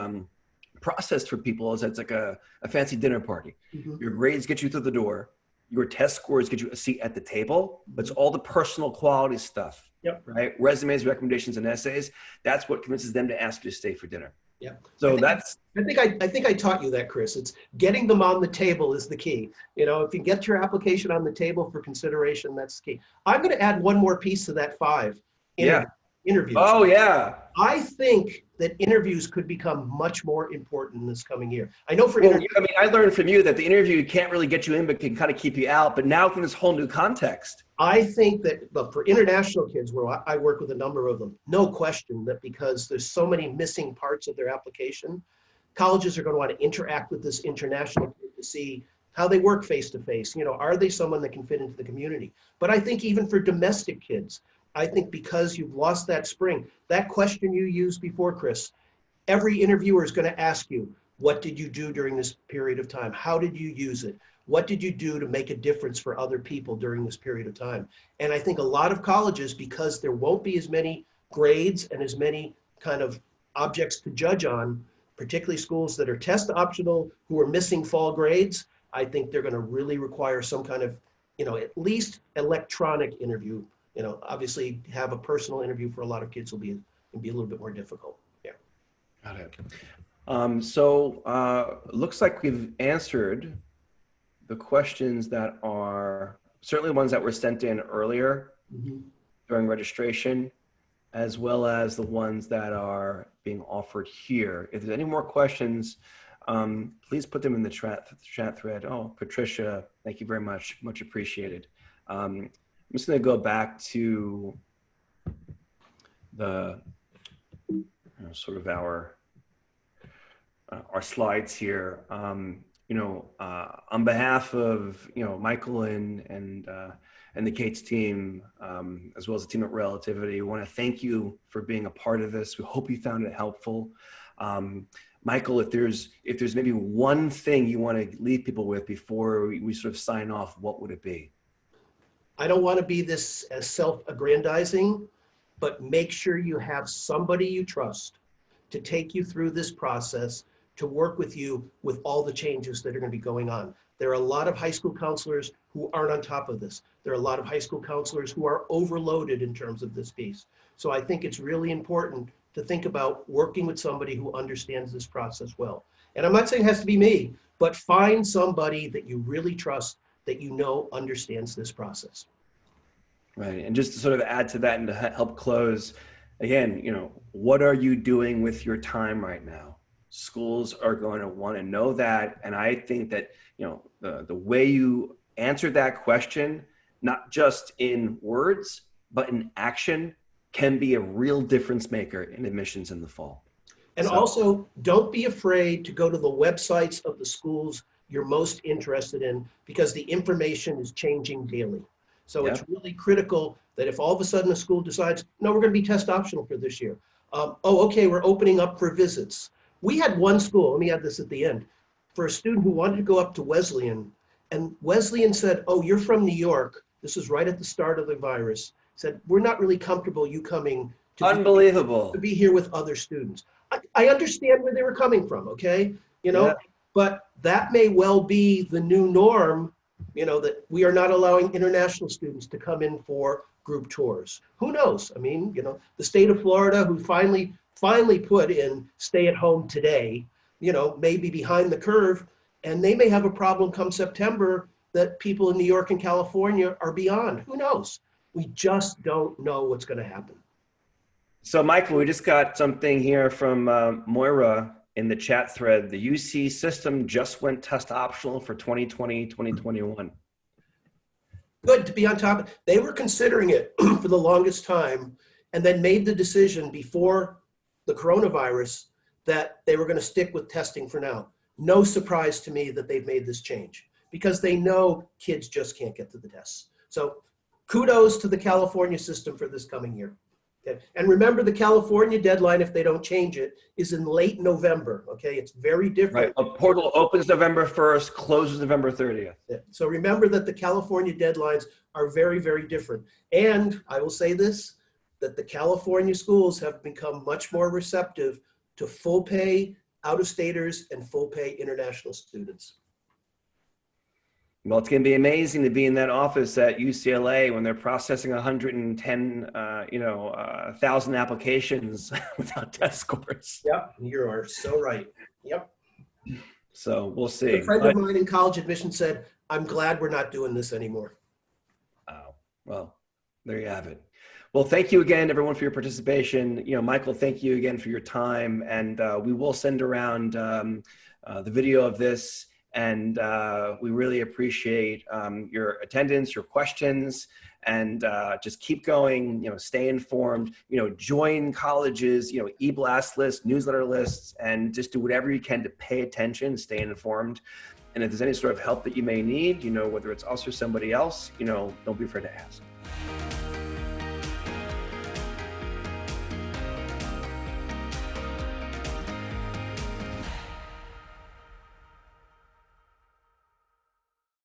process for people is it's like a fancy dinner party. Mm-hmm. Your grades get you through the door. Your test scores get you a seat at the table, but it's all the personal quality stuff, right? Resumes, recommendations, and essays. That's what convinces them to ask you to stay for dinner. Yeah. So I think I taught you that, Chris. It's getting them on the table is the key. If you get your application on the table for consideration, that's the key. I'm going to add one more piece to that 5. Interviews. Oh, yeah. I think that interviews could become much more important in this coming year. I know I learned from you that the interview can't really get you in, but can kind of keep you out. But now from this whole new context. I think that for international kids, where I work with a number of them, no question that because there's so many missing parts of their application, colleges are going to want to interact with this international kid to see how they work face to face. Are they someone that can fit into the community? But I think even for domestic kids, I think because you've lost that spring, that question you used before, Chris, every interviewer is going to ask you, what did you do during this period of time? How did you use it? What did you do to make a difference for other people during this period of time? And I think a lot of colleges, because there won't be as many grades and as many kind of objects to judge on, particularly schools that are test optional who are missing fall grades, I think they're going to really require some kind of, at least electronic interview. Obviously have a personal interview for a lot of kids will be a little bit more difficult. Yeah. Got it. Looks like we've answered the questions that are certainly the ones that were sent in earlier during registration, as well as the ones that are being offered here. If there's any more questions, please put them in the chat thread. Oh, Patricia, thank you very much. Much appreciated. I'm just going to go back to the sort of our slides here. On behalf of Michael and the CATES team, as well as the team at Relativity, I want to thank you for being a part of this. We hope you found it helpful. Michael, if there's maybe one thing you want to leave people with before we sort of sign off, what would it be? I don't want to be this as self-aggrandizing, but make sure you have somebody you trust to take you through this process, to work with you with all the changes that are going to be going on. There are a lot of high school counselors who aren't on top of this. There are a lot of high school counselors who are overloaded in terms of this piece. So I think it's really important to think about working with somebody who understands this process well. And I'm not saying it has to be me, but find somebody that you really trust, that understands this process. Right, and just to sort of add to that and to help close, again, what are you doing with your time right now? Schools are going to want to know that, and I think that the way you answer that question, not just in words, but in action, can be a real difference maker in admissions in the fall. And also, don't be afraid to go to the websites of the schools you're most interested in, because the information is changing daily. So it's really critical that if all of a sudden a school decides, no, we're going to be test optional for this year. Okay, we're opening up for visits. We had one school, let me add this at the end, for a student who wanted to go up to Wesleyan, and Wesleyan said, oh, you're from New York. This is right at the start of the virus. Said, we're not really comfortable you coming to be here with other students. I understand where they were coming from, okay? But that may well be the new norm, that we are not allowing international students to come in for group tours. Who knows? I mean, the state of Florida, who finally put in stay at home today, may be behind the curve, and they may have a problem come September that people in New York and California are beyond. Who knows? We just don't know what's going to happen. So Michael, we just got something here from Moira in the chat thread. The UC system just went test optional for 2020, 2021. Good to be on top of. They were considering it for the longest time and then made the decision before the coronavirus that they were going to stick with testing for now. No surprise to me that they've made this change because they know kids just can't get to the tests. So kudos to the California system for this coming year. Okay. And remember, the California deadline, if they don't change it, is in late November. Okay, it's very different. Right. A portal opens November 1st, closes November 30th. Yeah. So remember that the California deadlines are very, very different. And I will say this, that the California schools have become much more receptive to full pay out-of-staters and full pay international students. Well, it's going to be amazing to be in that office at UCLA when they're processing 110,000 applications without test scores. Yep, you are so right. Yep. So we'll see. A friend of mine in college admission said, "I'm glad we're not doing this anymore." Oh, well, there you have it. Well, thank you again, everyone, for your participation. Michael, thank you again for your time, and we will send around the video of this. And we really appreciate your attendance, your questions, and just keep going, stay informed, join colleges, e-blast lists, newsletter lists, and just do whatever you can to pay attention, stay informed. And if there's any sort of help that you may need, whether it's us or somebody else, don't be afraid to ask.